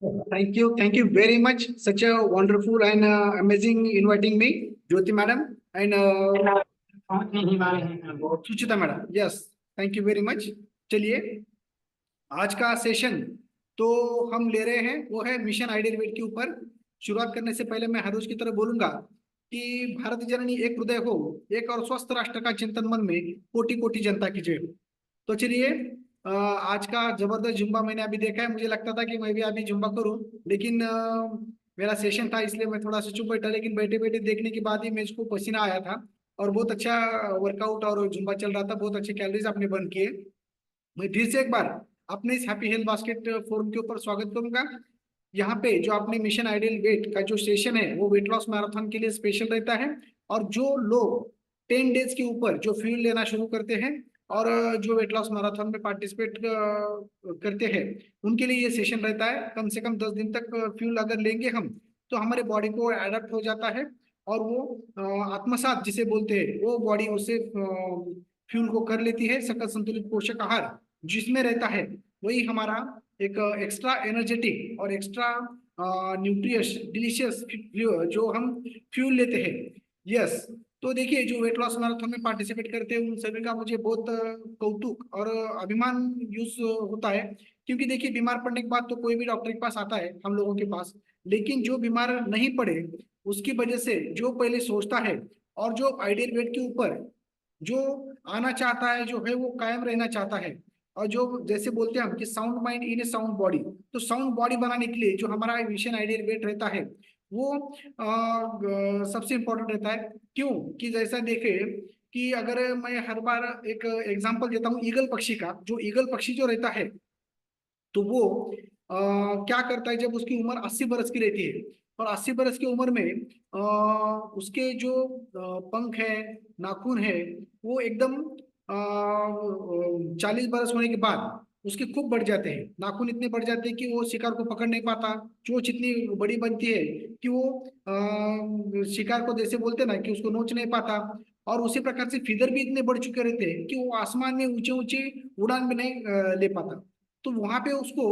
Thank you very much. Such a wonderful and amazing inviting me, Jyoti madam and Suchita madam. Yes, thank you very much. चलिए, आज का session तो हम ले रहे हैं वो है मिशन आइडियल वेट के ऊपर. शुरुआत करने से पहले मैं हर रोज की तरह बोलूंगा कि भारत जननी एक हृदय हो, एक और स्वस्थ राष्ट्र का चिंतन मन में, कोटि कोटि जनता की जय हो. तो चलिए, आज का जबरदस्त जुम्बा मैंने अभी देखा है. मुझे लगता था कि मैं भी अभी जुम्बा करूं, लेकिन मेरा सेशन था इसलिए मैं थोड़ा सा चुप बैठा. लेकिन बैठे बैठे देखने के बाद ही मुझको पसीना आया था और बहुत अच्छा वर्कआउट और जुम्बा चल रहा था. बहुत अच्छे कैलोरीज आपने बर्न किए. मैं फिर से एक बार अपने इस हैप्पी हेल्थ बास्केट फोरम के ऊपर स्वागत करूंगा. यहाँ पे जो आपने मिशन आइडियल वेट का जो सेशन है वो वेट लॉस मैराथन के लिए स्पेशल रहता है. और जो लोग 10 डेज के ऊपर जो फ्यूल लेना शुरू करते हैं और जो वेट लॉस मैराथन में पार्टिसिपेट करते हैं, उनके लिए ये सेशन रहता है. कम से कम 10 दिन तक फ्यूल अगर लेंगे हम, तो हमारे बॉडी को एडेप्ट हो जाता है और वो आत्मसात जिसे बोलते हैं, वो बॉडी उसे फ्यूल को कर लेती है. सकल संतुलित पोषक आहार जिसमें रहता है वही हमारा एक एक्स्ट्रा एनर्जेटिक और एक्स्ट्रा न्यूट्रियस डिलीशियस जो हम फ्यूल लेते हैं. यस. तो देखिए, जो वेट लॉस मैराथन में पार्टिसिपेट करते हैं उन सभी का मुझे बहुत कौतुक और अभिमान यूज होता है. क्योंकि देखिए, बीमार पड़ने के बाद तो कोई भी डॉक्टर के पास आता है हम लोगों के पास, लेकिन जो बीमार नहीं पड़े उसकी वजह से जो पहले सोचता है और जो आइडियल वेट के ऊपर जो आना चाहता है, जो है वो कायम रहना चाहता है, और जो जैसे बोलते हैं हम कि sound mind in A sound body, तो साउंड बॉडी बनाने के लिए जो हमारा मिशन आइडियल वेट रहता है वो सबसे इम्पोर्टेंट रहता है. क्यों? कि जैसा देखे कि अगर मैं हर बार एक एग्जांपल देता हूँ ईगल पक्षी का. जो ईगल पक्षी जो रहता है, तो वो क्या करता है जब उसकी उम्र 80 बरस की रहती है, और 80 बरस की उम्र में उसके जो पंख है, नाखून है, वो एकदम 40 बरस होने के बाद उसके खूब बढ़ जाते हैं. नाखून इतने बढ़ जाते हैं कि वो शिकार को पकड़ नहीं पाता. चोंच इतनी बड़ी बनती है कि वो शिकार को जैसे बोलते हैं ना कि उसको नोच नहीं पाता. और उसी प्रकार से फिदर भी इतने बढ़ चुके रहते हैं कि वो आसमान में ऊंचे ऊंचे उड़ान भी नहीं ले पाता. तो वहां पे उसको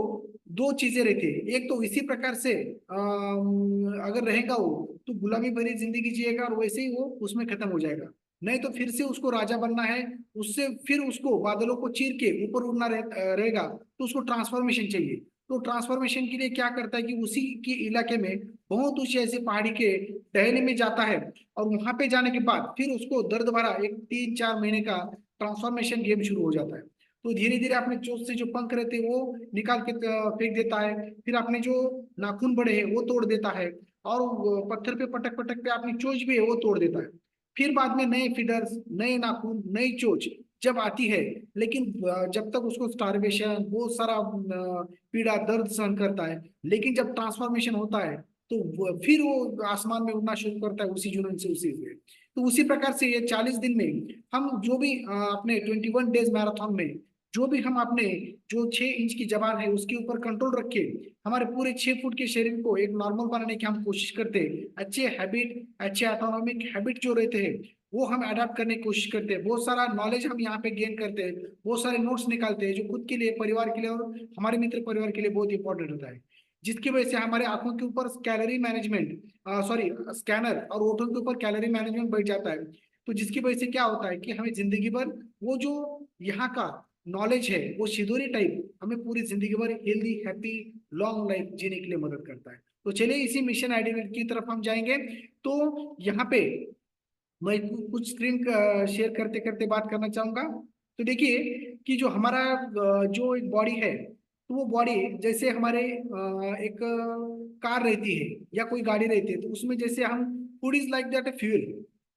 दो चीजें रहती है. एक तो इसी प्रकार से अगर रहेगा वो, तो गुलामी भरी जिंदगी जिएगा और वैसे ही वो उसमें खत्म हो जाएगा. नहीं तो फिर से उसको राजा बनना है, उससे फिर उसको बादलों को चीर के ऊपर उड़ना रहेगा, तो उसको ट्रांसफॉर्मेशन चाहिए. तो ट्रांसफॉर्मेशन के लिए क्या करता है कि उसी के इलाके में बहुत ऊंचे ऐसे पहाड़ी के टहने में जाता है, और वहां पे जाने के बाद फिर उसको दर्द भरा एक 3-4 महीने का ट्रांसफॉर्मेशन गेम शुरू हो जाता है. तो धीरे धीरे अपने चोंच से जो पंख रहते हैं वो निकाल के फेंक देता है. फिर अपने जो नाखून बड़े हैं वो तोड़ देता है, और वो पत्थर पे पटक पटक पे अपनी चोंच भी है वो तोड़ देता है. फिर बाद में नए फीडर्स, नए नाखून, नई चोंच जब आती है, लेकिन जब तक उसको स्टारवेशन, बहुत सारा पीड़ा दर्द सहन करता है. लेकिन जब ट्रांसफॉर्मेशन होता है तो फिर वो आसमान में उड़ना शुरू करता है उसी जुनून से, उसी से. तो उसी प्रकार से ये 40 दिन में हम जो भी अपने 21 डेज मैराथन में जो भी हम अपने जो 6 इंच की जबान है उसके ऊपर कंट्रोल रखे, हमारे पूरे 6 फुट के शरीर को एक नॉर्मल बनाने की हम कोशिश करते हैं. अच्छे हैबिट, अच्छे ऑटोनॉमिक हैबिट जो रहते हैं वो हम अडाप्ट करने की कोशिश करते हैं. बहुत सारा नॉलेज हम यहाँ पे गेन करते हैं, बहुत सारे नोट्स निकालते हैं जो खुद के लिए, परिवार के लिए और हमारे मित्र परिवार के लिए बहुत इंपॉर्टेंट होता है. जिसकी वजह से हमारे आंखों के ऊपर कैलोरी मैनेजमेंट, सॉरी स्कैनर, और ओठों के ऊपर कैलोरी मैनेजमेंट बैठ जाता है. तो जिसकी वजह से क्या होता है कि हमें जिंदगी भर वो जो यहाँ का नॉलेज है वो सिदोरी टाइप हमें पूरी जिंदगी भर हेल्दी, हैप्पी, लॉन्ग लाइफ जीने के लिए मदद करता है. तो चलिए इसी मिशन आइडियल की तरफ हम जाएंगे. तो यहाँ पे मैं कुछ स्क्रीन शेयर करते करते बात करना चाहूंगा. तो देखिए कि जो हमारा जो एक बॉडी है, तो वो बॉडी जैसे हमारे एक कार रहती है या कोई गाड़ी रहती है, तो उसमें जैसे हम food is like that fuel.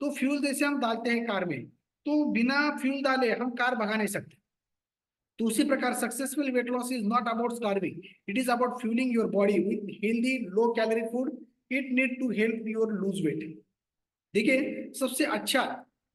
तो फ्यूल जैसे हम डालते हैं कार में, तो बिना फ्यूल डाले हम कार भगा नहीं सकते. तो उसी प्रकार successful weight loss is not about starving, it is about fueling your body with healthy low calorie food. It need to help your lose weight. देखिए, सबसे अच्छा,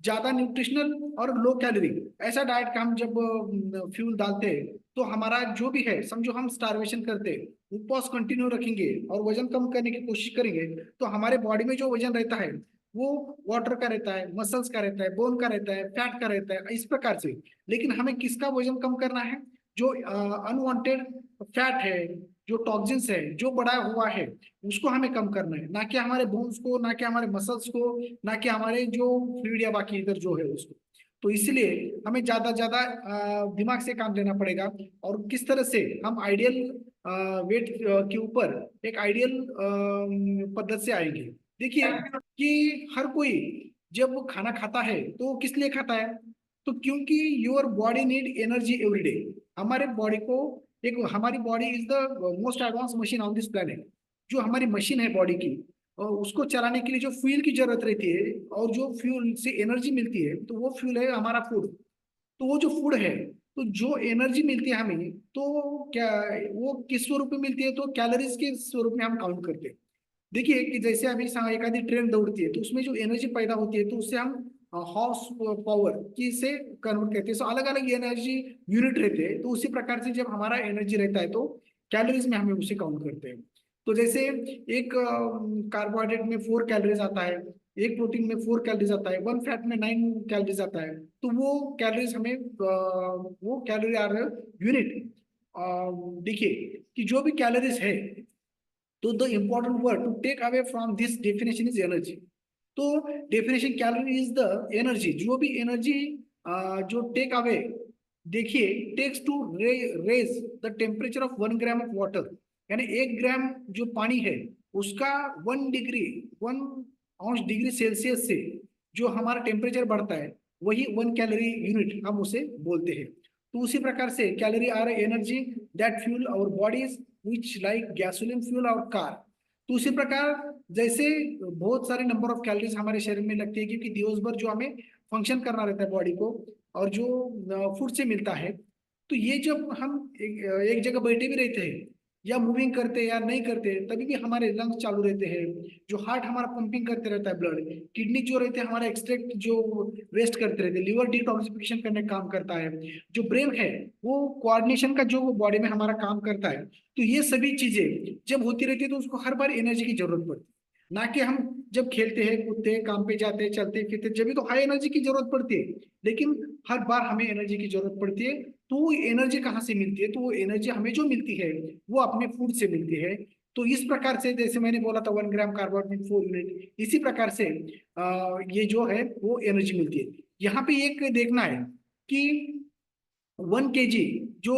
ज्यादा न्यूट्रिशनल और लो कैलोरी ऐसा डाइट का हम जब फ्यूल डालते हैं, तो हमारा जो भी है, समझो हम स्टारवेशन करते हैं, उपवास कंटिन्यू रखेंगे और वजन कम करने की कोशिश करेंगे, तो हमारे बॉडी में जो वजन रहता है वो वाटर का रहता है, मसल्स का रहता है, बोन का रहता है, फैट का रहता है, इस प्रकार से. लेकिन हमें किसका वजन कम करना है? जो अनवांटेड फैट है, जो टॉक्सिन्स है, जो बड़ा हुआ है, उसको हमें कम करना है, ना कि हमारे बोन्स को, ना कि हमारे मसल्स को, ना कि हमारे जो फ्लूइड या बाकी इधर जो है उसको। तो इसलिए हमें ज्यादा दिमाग से काम लेना पड़ेगा। और किस तरह से हम आइडियल वेट के ऊपर एक आइडियल पद्धति से आएंगे। देखिए कि हर कोई जब वो खाना खाता है तो वो किस लिए खाता है? तो क्योंकि your body need energy every day. हमारे बॉडी को एक, हमारी body is the most advance machine on this planet. जो हमारी मशीन है बॉडी की, और उसको चलाने के लिए जो फ्यूल की जरूरत रहती है और जो फ्यूल से एनर्जी मिलती है, तो वो फ्यूल है हमारा फूड। तो वो जो फूड है, तो जो एनर्जी मिलती है हमें, तो क्या वो किस स्वरूप में मिलती है? तो कैलोरीज के स्वरूप में हम काउंट करते हैं। देखिए कि जैसे अभी एक आधी ट्रेन दौड़ती है, तो उसमें जो एनर्जी पैदा होती है, तो उससे हम हॉर्स पावर की से कन्वर्ट करते हैं। सो अलग अलग एनर्जी यूनिट रहते हैं। तो उसी प्रकार से जब हमारा एनर्जी रहता है, तो कैलोरीज में हमें उसे काउंट करते हैं। तो जैसे एक कार्बोहाइड्रेट में 4 कैलोरीज आता है, एक प्रोटीन में 4 कैलोरीज आता है, वन फैट में 9 कैलोरीज आता है। तो वो कैलोरीज हमें वो कैलोरी आर यूनिट। देखिए कि जो भी कैलोरीज है, तो the important word to take away from this definition is energy. तो definition calorie is the energy, जो भी एनर्जी जो टेक अवे। देखिए takes to raise the temperature of 1 gram of water. यानी 1 ग्राम जो पानी है, उसका 1 डिग्री, 1 अंश डिग्री सेल्सियस से जो हमारा टेम्परेचर बढ़ता है, वही 1 कैलोरी यूनिट हम उसे बोलते हैं। तो उसी प्रकार से calorie are energy that fuel our bodies which like gasoline fuel और कार। तो उसी प्रकार जैसे बहुत सारे नंबर ऑफ कैलोरीज हमारे शरीर में लगती है, क्योंकि दिवस भर जो हमें फंक्शन करना रहता है बॉडी को, और जो फूड से मिलता है। तो ये जब हम एक जगह बैठे भी रहते हैं, या मूविंग करते हैं या नहीं करते, तभी भी हमारे लंग्स चालू रहते हैं। जो हार्ट हमारा पंपिंग करते रहता है ब्लड, किडनी जो रहते हैं हमारा एक्सट्रैक्ट जो वेस्ट करते रहते हैं, लिवर डिटॉक्सिफिकेशन करने का काम करता है, जो ब्रेन है वो कोऑर्डिनेशन का जो बॉडी में हमारा काम करता है। तो ये सभी चीजें जब होती रहती है, तो उसको हर बार एनर्जी की जरूरत पड़ती है। ना कि हम जब खेलते हैं, कूदते हैं, काम पे जाते हैं, चलते फिरते, जब भी तो हाई एनर्जी की जरूरत पड़ती है। लेकिन हर बार हमें एनर्जी की जरूरत पड़ती है। तो वो एनर्जी कहाँ से मिलती है? तो वो एनर्जी हमें जो मिलती है, वो अपने फूड से मिलती है। तो इस प्रकार से जैसे मैंने बोला था 1 ग्राम कार्बोहाइड्रेट 4 यूनिट, इसी प्रकार से ये जो है वो एनर्जी मिलती है। यहाँ पे एक देखना है कि 1 kg जो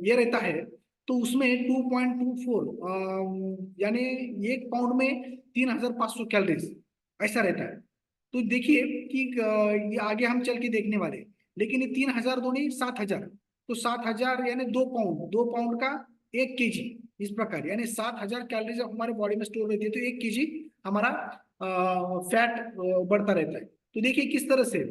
ये रहता है, तो उसमें 2.24 यानी 1 पाउंड में 3500 कैलोरीज ऐसा रहता है। तो देखिए कि ये आगे हम चल के देखने वाले, लेकिन ये 3000 दूनी 7000। तो 7000 यानी 2 पाउंड, 2 पाउंड का 1 kg, इस प्रकार यानी 7000 कैलोरीज हमारे बॉडी में स्टोर रहती है। तो 1 kg हमारा फैट बढ़ता रहता है। तो देखिए किस तरह से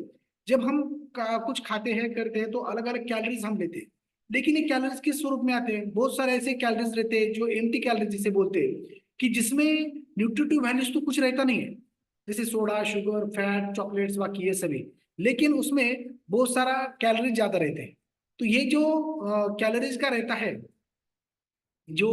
जब हम कुछ खाते हैं करते हैं, तो अलग अलग कैलोरीज हम लेते हैं। लेकिन ये कैलोरीज किस स्वरूप में आते हैं? बहुत सारे ऐसे कैलोरीज रहते हैं जो एम्प्टी कैलोरीज जिसे बोलते हैं, कि जिसमें न्यूट्रिटिव वैल्यूज तो कुछ रहता नहीं है, जैसे सोडा, शुगर, फैट, चॉकलेट्स, बाकी ये सभी। लेकिन उसमें बहुत सारा कैलोरीज ज्यादा रहते हैं। तो ये जो कैलोरीज का रहता है, जो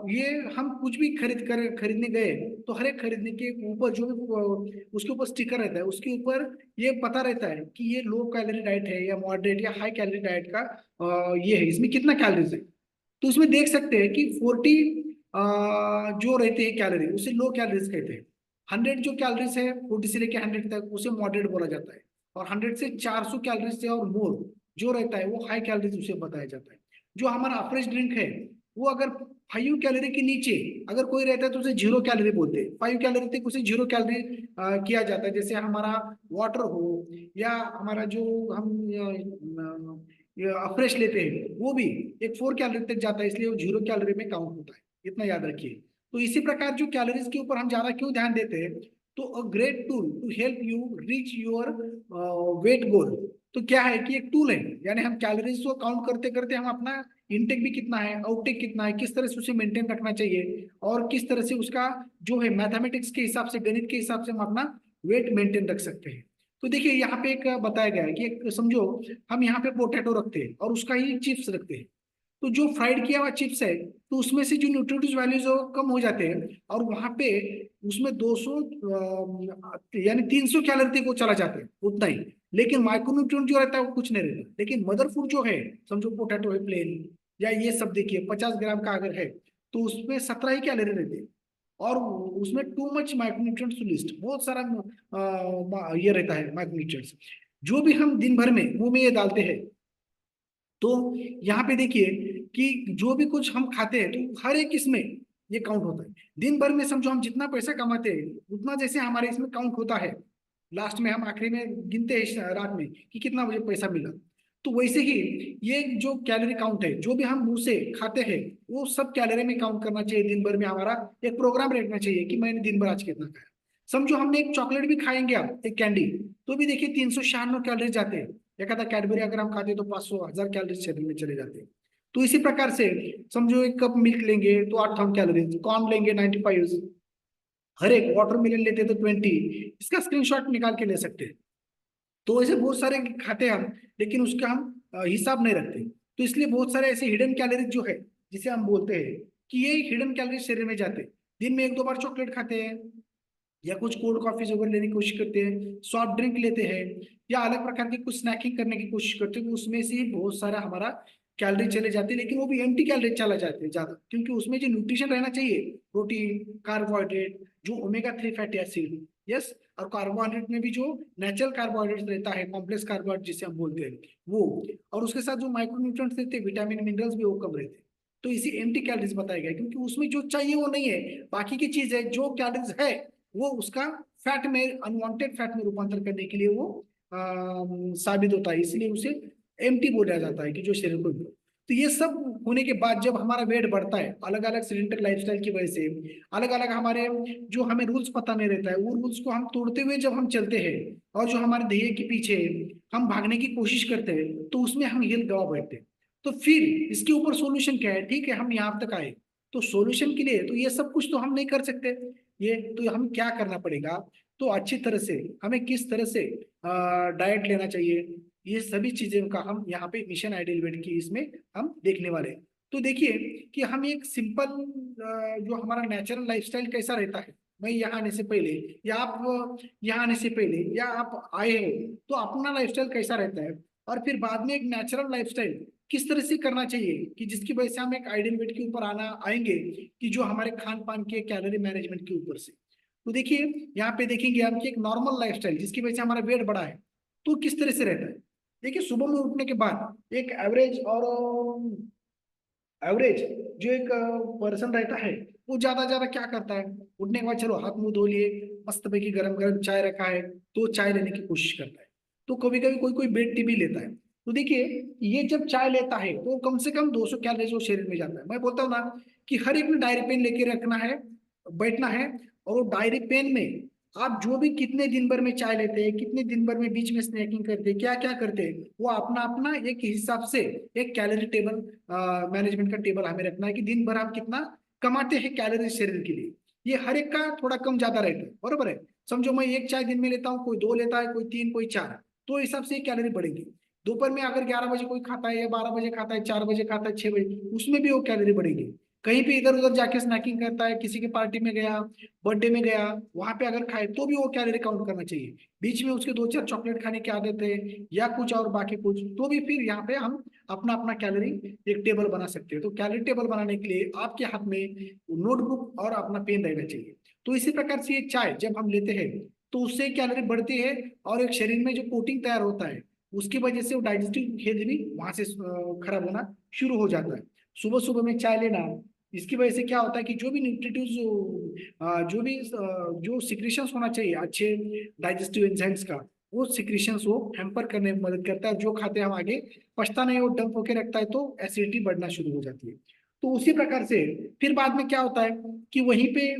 ये हम कुछ भी खरीदने गए, तो हर एक खरीदने के ऊपर जो उसके ऊपर स्टिकर रहता है, उसके ऊपर ये पता रहता है कि ये लो कैलोरी डाइट है या मॉडरेट या हाई कैलोरी डाइट का ये है, इसमें कितना कैलोरीज है। तो उसमें देख सकते हैं कि 40 जो रहते हैं कैलोरी, उसे लो कैलोरीज कहते हैं। 100 जो कैलोरीज है 40 से लेकर 100 तक, उसे मॉडरेट बोला जाता है। और 100 से 400 कैलोरीज से और मोर जो रहता है, वो हाई कैलोरीज उसे बताया जाता है। जो हमारा अफ्रेश ड्रिंक है, वो अगर 5 कैलोरी के नीचे अगर कोई रहता है, तो उसे 0 कैलोरी बोलते हैं। 5 कैलोरी तक उसे 0 कैलोरी किया जाता है। जैसे हमारा वाटर हो, या हमारा जो हम अफ्रेश लेते हैं, वो भी एक 4 कैलोरी तक जाता है, इसलिए वो 0 कैलोरी में काउंट होता है। इतना याद रखिए। तो इसी प्रकार जो कैलोरीज के ऊपर हम ज्यादा क्यों ध्यान देते हैं? तो a great tool to help you reach your weight goal. तो क्या है कि एक टूल है, यानी हम कैलोरीज को काउंट करते करते हम अपना इनटेक भी कितना है, आउटटेक कितना है, किस तरह से उसे मेंटेन रखना चाहिए, और किस तरह से उसका जो है मैथमेटिक्स के हिसाब से, गणित के हिसाब से हम अपना वेट मेंटेन रख सकते हैं। तो देखिए यहाँ पे एक बताया गया है कि एक समझो हम यहाँ पे पोटैटो रखते हैं और उसका ही चिप्स रखते हैं। तो जो फ्राइड किया हुआ चिप्स है, तो उसमें से जो न्यूट्रिटिव वैल्यूज है वो कम हो जाते हैं, और वहां पे उसमें 200 यानी 300 कैलोरी तक वो चला जाता है, उतना ही। लेकिन माइक्रोन्यूट्रिएंट जो रहता है वो कुछ नहीं रहता। लेकिन मदर फूड जो है, समझो पोटैटो है प्लेन, या ये सब देखिए 50 ग्राम का अगर है तो उसमें 17 ही कैलोरी रहते हैं। और उसमें टू मच माइक्रोन्यूट्रिएंट्स लिस्ट, बहुत सारा ये रहता है माइक्रोन्यूट्रिएंट्स, जो भी हम दिन भर में मुंह में ये डालते हैं। तो यहाँ पे देखिए कि जो भी कुछ हम खाते हैं तो हर एक इसमें ये काउंट होता है। दिन भर में समझो हम जितना पैसा कमाते हैं उतना जैसे हमारे इसमें काउंट होता है, लास्ट में हम आखिरी में गिनते हैं रात में कि कितना मुझे पैसा मिला। तो वैसे ही ये जो कैलोरी काउंट है, जो भी हम मुंह से खाते हैं वो सब कैलोरी में काउंट करना चाहिए। दिन भर में हमारा एक प्रोग्राम रखना चाहिए कि मैंने दिन भर आज कितना खाया। समझो हमने एक चॉकलेट भी खाएंगे आप, एक कैंडी, तो भी देखिए 396 कैलोरी जाते हैं। एक आधा कैडबरी अगर हम खाते हैं तो 500 1000 कैलोरी शरीर में चले जाते हैं। तो इसी प्रकार से समझो एक कप मिल्क लेंगे तो 8000 कैलोरी, कॉर्न लेंगे 95, हर एक वाटर मिलन लेते तो 20, इसका स्क्रीनशॉट निकाल के ले सकते हैं। तो ऐसे बहुत सारे खाते हैं हम, लेकिन उसका हम हिसाब नहीं रखते। तो इसलिए बहुत सारे ऐसे हिडन कैलोरीज जो है, जिसे हम बोलते हैं कि ये हिडन कैलोरीज शरीर में जाते हैं। दिन में एक दो बार चॉकलेट खाते हैं, या कुछ कोल्ड कॉफी वगैरह लेने की कोशिश करते हैं, सॉफ्ट ड्रिंक लेते हैं, या अलग प्रकार की कुछ स्नैकिंग करने की कोशिश करते हैं, तो उसमें से ही बहुत सारा हमारा कैलोरी चले जाते हैं। लेकिन वो भी एम्प्टी कैलोरी चला जाते हैं ज्यादा, क्योंकि उसमें जो न्यूट्रिशन रहना चाहिए, प्रोटीन, कार्बोहाइड्रेट, जो ओमेगा 3 फैटी एसिड, यस, और कार्बोहाइड्रेट में भी जो नेचुरल कार्बोहाइड्रेट रहता है, कॉम्प्लेक्स कार्बोहाइड्रेट जिसे हम बोलते हैं वो, और उसके साथ जो माइक्रोन्यूट्रिएंट्स रहते हैं, विटामिन मिनरल्स भी वो कम रहते हैं। तो इसी एम्प्टी कैलोरीज बताया गया, क्योंकि उसमें जो चाहिए वो नहीं है, बाकी की चीज है, जो कैलोरीज है वो उसका फैट में, अनवांटेड फैट में रूपांतर करने के लिए वो साबित होता है, इसलिए उसे एम्प्टी बोला जाता है कि जो शरीर को। तो ये सब होने के बाद जब हमारा वेट बढ़ता है, अलग अलग सिलेंडर लाइफस्टाइल की वजह से, अलग अलग हमारे जो हमें रूल्स पता नहीं रहता है, वो रूल्स को हम तोड़ते हुए जब हम चलते हैं और जो हमारे ध्येय के पीछे हम भागने की कोशिश करते हैं, तो उसमें हम हेल्थ गवा बैठते हैं। तो फिर इसके ऊपर सॉल्यूशन क्या है? ठीक है, हम यहाँ तक आए, तो सॉल्यूशन के लिए तो ये सब कुछ तो हम नहीं कर सकते। ये तो हम क्या करना पड़ेगा, तो अच्छी तरह से हमें किस तरह से डाइट लेना चाहिए, ये सभी चीजें का हम यहाँ पे मिशन आइडियल वेट की इसमें हम देखने वाले हैं। तो देखिए कि हम एक सिंपल जो हमारा नेचुरल लाइफस्टाइल कैसा रहता है, मैं यहाँ आने से पहले, या आप यहाँ आने से पहले, या आप आए हैं तो अपना लाइफस्टाइल कैसा रहता है, और फिर बाद में एक नेचुरल लाइफस्टाइल किस तरह से करना चाहिए कि जिसकी वजह से हम एक आइडियल वेट के ऊपर आना आएंगे, कि जो हमारे खान पान के कैलोरी मैनेजमेंट के ऊपर से। तो देखिए यहाँ पे देखेंगे हम कि एक नॉर्मल लाइफस्टाइल जिसकी वजह से हमारा वेट बढ़ा है, तो किस तरह से रहता है। देखिए सुबह में उठने के बाद एक एवरेज, और एवरेज जो एक पर्सन रहता है वो ज्यादा ज्यादा क्या करता है, उठने के बाद चलो हाथ मुंह धो लिए, मस्त पैकी गरम गरम चाय रखा है तो चाय लेने की कोशिश करता है। तो कभी कभी कोई कोई बेड टी भी लेता है। तो देखिए ये जब चाय लेता है तो कम से कम 200 कैलोरी वो शरीर में जाता है। मैं बोलता हूँ ना कि हर एक में डायरी पेन लेके रखना है, बैठना है, और वो डायरी पेन में आप जो भी कितने दिन भर में चाय लेते हैं, कितने दिन भर में बीच में स्नैकिंग करते हैं, क्या क्या करते हैं, वो अपना अपना एक हिसाब से एक कैलोरी टेबल, मैनेजमेंट का टेबल हमें रखना है कि दिन भर हम कितना कमाते हैं कैलोरी शरीर के लिए। ये हर एक का थोड़ा कम ज्यादा रहता है, बरोबर है। समझो मैं एक चाय दिन में लेता हूँ, कोई दो लेता है, कोई तीन, कोई चार, तो हिसाब से कैलोरी बढ़ेगी। दोपहर में अगर 11 बजे कोई खाता है, या 12 बजे खाता है, 4 बजे खाता है, 6 बजे, उसमें भी वो कैलोरी बढ़ेगी। कहीं पे इधर उधर जाके स्नैकिंग करता है, किसी के पार्टी में गया, बर्थडे में गया, वहां पे अगर खाए तो भी वो कैलोरी काउंट करना चाहिए। बीच में उसके दो चार चॉकलेट खाने की आदत है, या कुछ और बाकी कुछ, तो भी फिर यहाँ पे हम अपना अपना कैलोरी एक टेबल बना सकते हैं। तो कैलोरी टेबल बनाने के लिए आपके हाथ में नोटबुक और अपना पेन रहना चाहिए। तो इसी प्रकार से ये चाय जब हम लेते हैं तो उससे कैलोरी बढ़ती है, और एक शरीर में जो कोटिंग तैयार होता है उसकी वजह से वो डाइजेस्टिव हेल्थ भी वहां से खराब होना शुरू हो जाता है। सुबह सुबह में चाय लेना, इसकी वजह से क्या होता है कि जो भी न्यूट्रिटिव जो भी जो सिक्रीशंस होना चाहिए अच्छे डाइजेस्टिव एंजाइम्स का, वो सिक्रीशंस वो हैम्पर करने में मदद करता है। जो खाते हैं हम आगे पछता नहीं, वो डंप होके रखता है, तो एसिडिटी बढ़ना शुरू हो जाती है। तो उसी प्रकार से फिर बाद में क्या होता है कि वहीं पे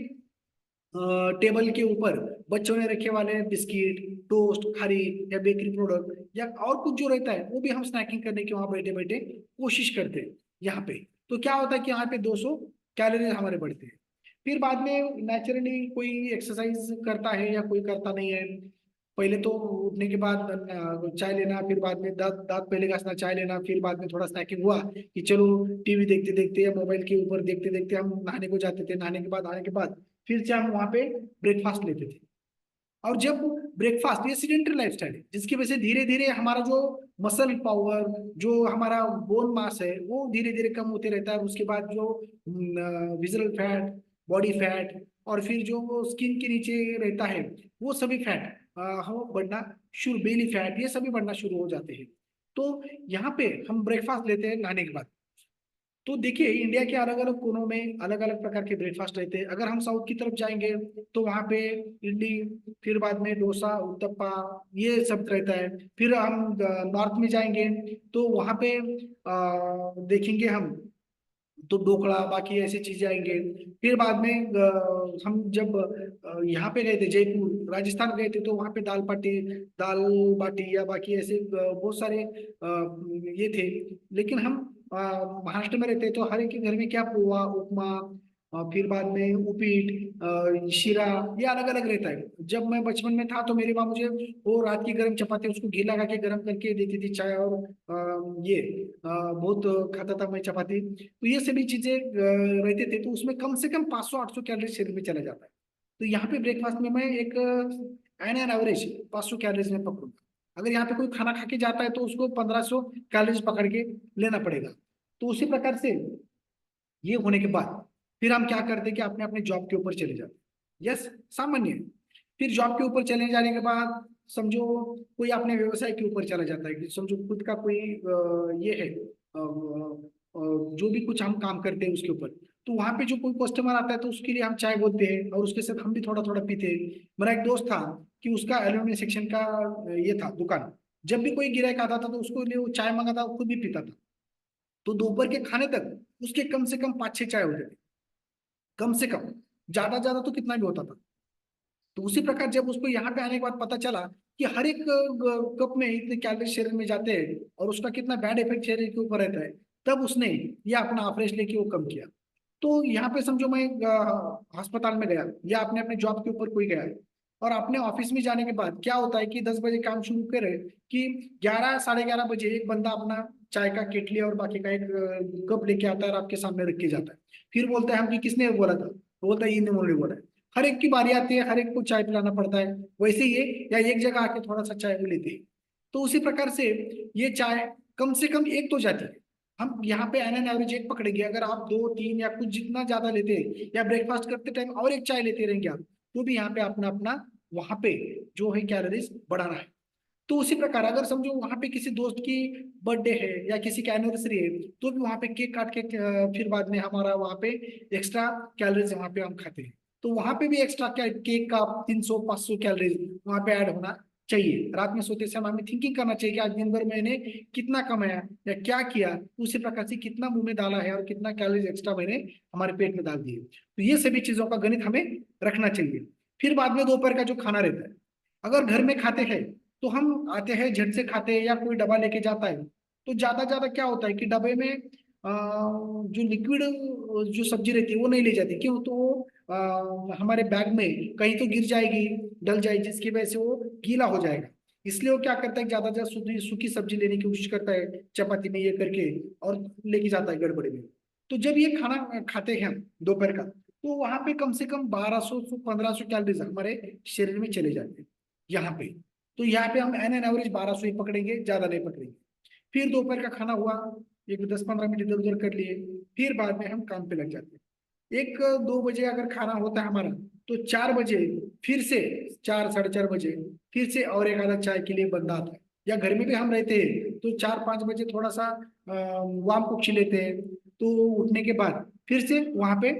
टेबल के ऊपर बच्चों ने रखे वाले बिस्किट, टोस्ट, खारी, या बेकरी प्रोडक्ट, या और कुछ जो रहता है वो भी हम स्नैकिंग करने की वहां बैठे बैठे कोशिश करते हैं यहाँ पे। तो क्या होता है कि यहाँ पे 200 कैलोरी हमारे बढ़ते हैं। फिर बाद में नेचुरली कोई एक्सरसाइज करता है या कोई करता नहीं है। पहले तो उठने के बाद चाय लेना, फिर बाद में दांत दांत पहले घासना, चाय लेना, फिर बाद में थोड़ा स्नैकिंग हुआ कि चलो टीवी देखते देखते या मोबाइल के ऊपर देखते देखते हम नहाने को जाते थे। नहाने के बाद आने के बाद फिर से हम वहाँ पे ब्रेकफास्ट लेते थे। और जब ब्रेकफास्ट, ये सीडेंटरी लाइफस्टाइल है जिसकी वजह से धीरे धीरे हमारा जो मसल पावर, जो हमारा बोन मास है वो धीरे धीरे कम होते रहता है। उसके बाद जो विजरल फैट, बॉडी फैट, और फिर जो वो स्किन के नीचे रहता है वो सभी फैट हम बढ़ना शुरू, बेली फैट, ये सभी बढ़ना शुरू हो जाते हैं। तो यहाँ पे हम ब्रेकफास्ट लेते हैं नहाने के बाद। तो देखिए इंडिया के अलग अलग कोनों में अलग अलग प्रकार के ब्रेकफास्ट रहते हैं। अगर हम साउथ की तरफ जाएंगे तो वहाँ पे इडली, फिर बाद में डोसा, उत्तपा, ये सब रहता है। फिर हम नॉर्थ में जाएंगे तो वहाँ पे देखेंगे हम तो ढोकला, बाकी ऐसी चीजें आएंगे। फिर बाद में हम जब यहाँ पे गए थे, जयपुर राजस्थान गए थे, तो वहाँ पे दाल बाटी या बाकी ऐसे बहुत सारे ये थे। लेकिन हम महाराष्ट्र में रहते हैं तो हर एक के घर में क्या पोहा, उपमा, फिर बाद में उपीट, शीरा, ये अलग अलग रहता है। जब मैं बचपन में था तो मेरी माँ मुझे वो रात की गर्म चपाती उसको घी लगा के गर्म करके देती थी, चाय और ये बहुत खाता था मैं चपाती। तो ये सभी चीजें रहते थे, तो उसमें कम से कम 500-800 कैलोरी शरीर में चला जाता है। तो यहाँ पे ब्रेकफास्ट में मैं एक एन एन एवरेज 500 कैलोरीज में पकड़ूंगा। अगर यहाँ पे कोई खाना खा के जाता है तो उसको 1500 कैलोरीज पकड़ के लेना पड़ेगा। तो उसी प्रकार से ये होने के बाद फिर हम क्या करते हैं कि अपने अपने जॉब के ऊपर चले जाते हैं। यस, सामान्य है। फिर जॉब के ऊपर चले जाने के बाद समझो कोई अपने व्यवसाय के ऊपर चला जाता है, कि समझो खुद का कोई ये है, जो भी कुछ हम काम करते हैं उसके ऊपर। तो वहां पे जो कोई कस्टमर आता है तो उसके लिए हम चाय बोलते हैं और उसके साथ हम भी थोड़ा थोड़ा पीते हैं। मेरा एक दोस्त था कि उसका एल्यूमिनियम सेक्शन का ये था दुकान। जब भी कोई गिरायक आता था तो उसको लिए वो चाय मंगाता, वो खुद भी पीता था। तो दोपहर के खाने तक उसके कम से कम 5-6 चाय होते थे, कम से कम। ज्यादा ज्यादा तो कितना भी होता था। तो उसी प्रकार जब उसको यहाँ पे आने के बाद पता चला कि हर एक कप में इतने कैलोरी शरीर में जाते हैं और उसका कितना बैड इफेक्ट शरीर के ऊपर रहता है, तब उसने ये अपना अफ्रेश लेके वो कम किया। तो यहाँ पे समझो मैं अस्पताल में गया या अपने अपने जॉब के ऊपर कोई गया, और अपने ऑफिस में जाने के बाद क्या होता है कि 10 बजे काम शुरू करे कि 11, 11:30 बजे एक बंदा अपना चाय का केटली और बाकी का एक कप लेके आता है और आपके सामने रख के जाता है। फिर बोलता है हम कि किसने बोला था, तो बोलता है इन ने बोला है। हर एक की बारी आती है, हर एक को चाय पिलाना पड़ता है। वैसे ही ये या एक जगह आके थोड़ा सा चाय भी लेते हैं। तो उसी प्रकार से ये चाय कम से कम एक तो जाती है। हम यहाँ पे एन एन एवरेज एक पकड़ेंगे, अगर आप 2-3 या कुछ जितना ज्यादा लेते हैं या ब्रेकफास्ट करते टाइम और एक चाय लेते रहेंगे आप, तो भी यहाँ पे अपना अपना वहां पे जो है कैलोरीज बढ़ाना है। तो उसी प्रकार अगर समझो वहां पे किसी दोस्त की बर्थडे है या किसी की एनिवर्सरी है, तो भी वहां पे केक काट के फिर बाद में हमारा वहां पे एक्स्ट्रा कैलोरीज वहां पे हम खाते हैं। तो वहां पे भी एक्स्ट्रा केक का 300-500 कैलोरीज वहां पे ऐड होना चाहिए। रात में सोते समय हमें थिंकिंग करना चाहिए कि आज दिन भर मैंने कितना कमाया या क्या किया, उसी प्रकार से कितना मुंह में डाला है और कितना कैलोरीज एक्स्ट्रा मैंने हमारे पेट में डाल दिए। तो ये सभी चीजों का गणित हमें रखना चाहिए। फिर बाद में दोपहर का जो खाना रहता है, अगर घर में खाते हैं तो हम आते हैं झट से खाते हैं या कोई डब्बा लेके जाता है, तो ज्यादा ज्यादा क्या होता है कि डब्बे में जो लिक्विड जो सब्जी रहती है वो नहीं ले जाती। क्यों? तो वो हमारे बैग में कहीं तो गिर जाएगी, डल जाएगी, जिसकी वजह से वो गीला हो जाएगा। इसलिए वो क्या करता है, ज्यादा ज्यादा सूखी सूखी सब्जी लेने की कोशिश करता है चपाती में ये करके, और लेके जाता है गड़बड़े में। तो जब ये खाना खाते हैं हम दोपहर का, तो वहां पे कम से कम 1200 से 1500 कैलोरीज हमारे शरीर में चले जाते हैं यहाँ पे। तो यहाँ पे हम एन एन एवरेज 1200 ही पकड़ेंगे, ज्यादा नहीं पकड़ेंगे। फिर दोपहर का खाना हुआ, एक 10-15 मिनट इधर उधर कर लिए, फिर बाद में हम काम पे लग जाते हैं। 1-2 बजे अगर खाना होता है हमारा, तो 4 बजे फिर से, 4-4:30 बजे फिर से और एक आधा चाय के लिए बंदा आता है। या घर में भी हम रहते हैं तो 4-5 बजे थोड़ा सा वाम कुक्षी लेते हैं। तो उठने के बाद फिर से वहां पे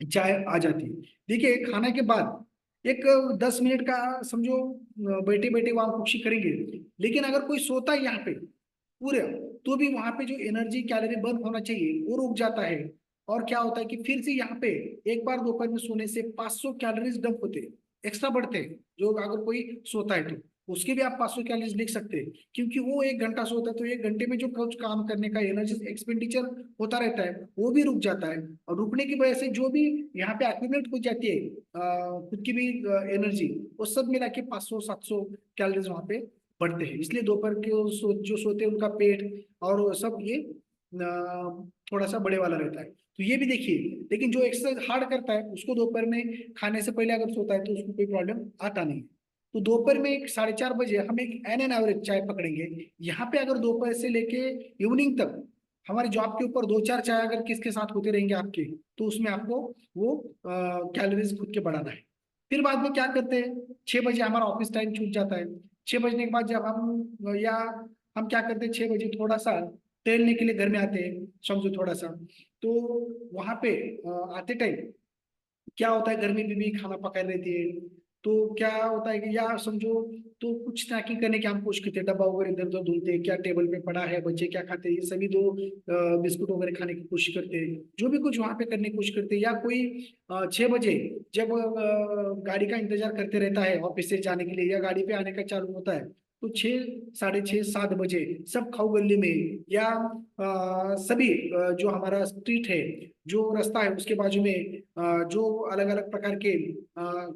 चाय आ जाती है। देखिए खाने के बाद एक 10 मिनट का समझो बैठे बैठे वहां कुक्षी करेंगे। लेकिन अगर कोई सोता है यहाँ पे पूरे, तो भी वहां पे जो एनर्जी कैलोरी बर्न होना चाहिए वो रुक जाता है। और क्या होता है कि फिर से यहाँ पे एक बार दोपहर में सोने से 500 कैलोरीज डंप होते हैं, एक्स्ट्रा बढ़ते हैं। जो अगर कोई सोता है तो उसके भी आप 500 कैलोरीज लिख सकते हैं, क्योंकि वो 1 घंटा सोता है तो 1 घंटे में जो कुछ काम करने का एनर्जी एक्सपेंडिचर होता रहता है वो भी रुक जाता है। और रुकने की वजह से जो भी यहाँ पे एक्यूमुलेट हो जाती है खुद की भी एनर्जी, वो सब मिला के 500-700 कैलोरीज वहां पे बढ़ते हैं। इसलिए दोपहर के जो सोते हैं उनका पेट और सब ये थोड़ा सा बड़े वाला रहता है। तो ये भी देखिए। लेकिन जो एक्सरसाइज हार्ड करता है उसको दोपहर में खाने से पहले अगर सोता है तो उसको कोई प्रॉब्लम आता नहीं। तो दोपहर में 4:30 बजे हम एक एन एवरेज चाय पकड़ेंगे। यहाँ पे अगर दोपहर से लेके इवनिंग तक हमारे जॉब के ऊपर 2-4 चाय अगर किसके साथ होते रहेंगे आपके, तो उसमें आपको वो कैलोरीज खुद के बढ़ाना है। फिर बाद में क्या करते हैं, 6 बजे हमारा ऑफिस टाइम छूट जाता है। 6 बजने के बाद जब हम क्या करते हैं, 6 बजे थोड़ा सा टहलने के लिए घर में आते हैं, समझो थोड़ा सा। तो वहां पे आते टाइम क्या होता है, घर में बीबी खाना पका रहती है। तो क्या होता है कि या समझो, तो कुछ स्नैकिंग करने की हम कोशिश करते हैं, डब्बा वगैरह इधर उधर ढूंढते हैं, क्या टेबल पे पड़ा है, बच्चे क्या खाते हैं, ये सभी दो बिस्कुट वगैरह खाने की कोशिश करते हैं, जो भी कुछ वहां पे करने की कोशिश करते हैं। या कोई 6 बजे जब गाड़ी का इंतजार करते रहता है ऑफिस से जाने के लिए, या गाड़ी पे आने का चालू होता है, तो 6, 6:30, 7 बजे सब खाऊ गली में या सभी जो हमारा स्ट्रीट है, जो रास्ता है उसके बाजू में जो अलग अलग प्रकार के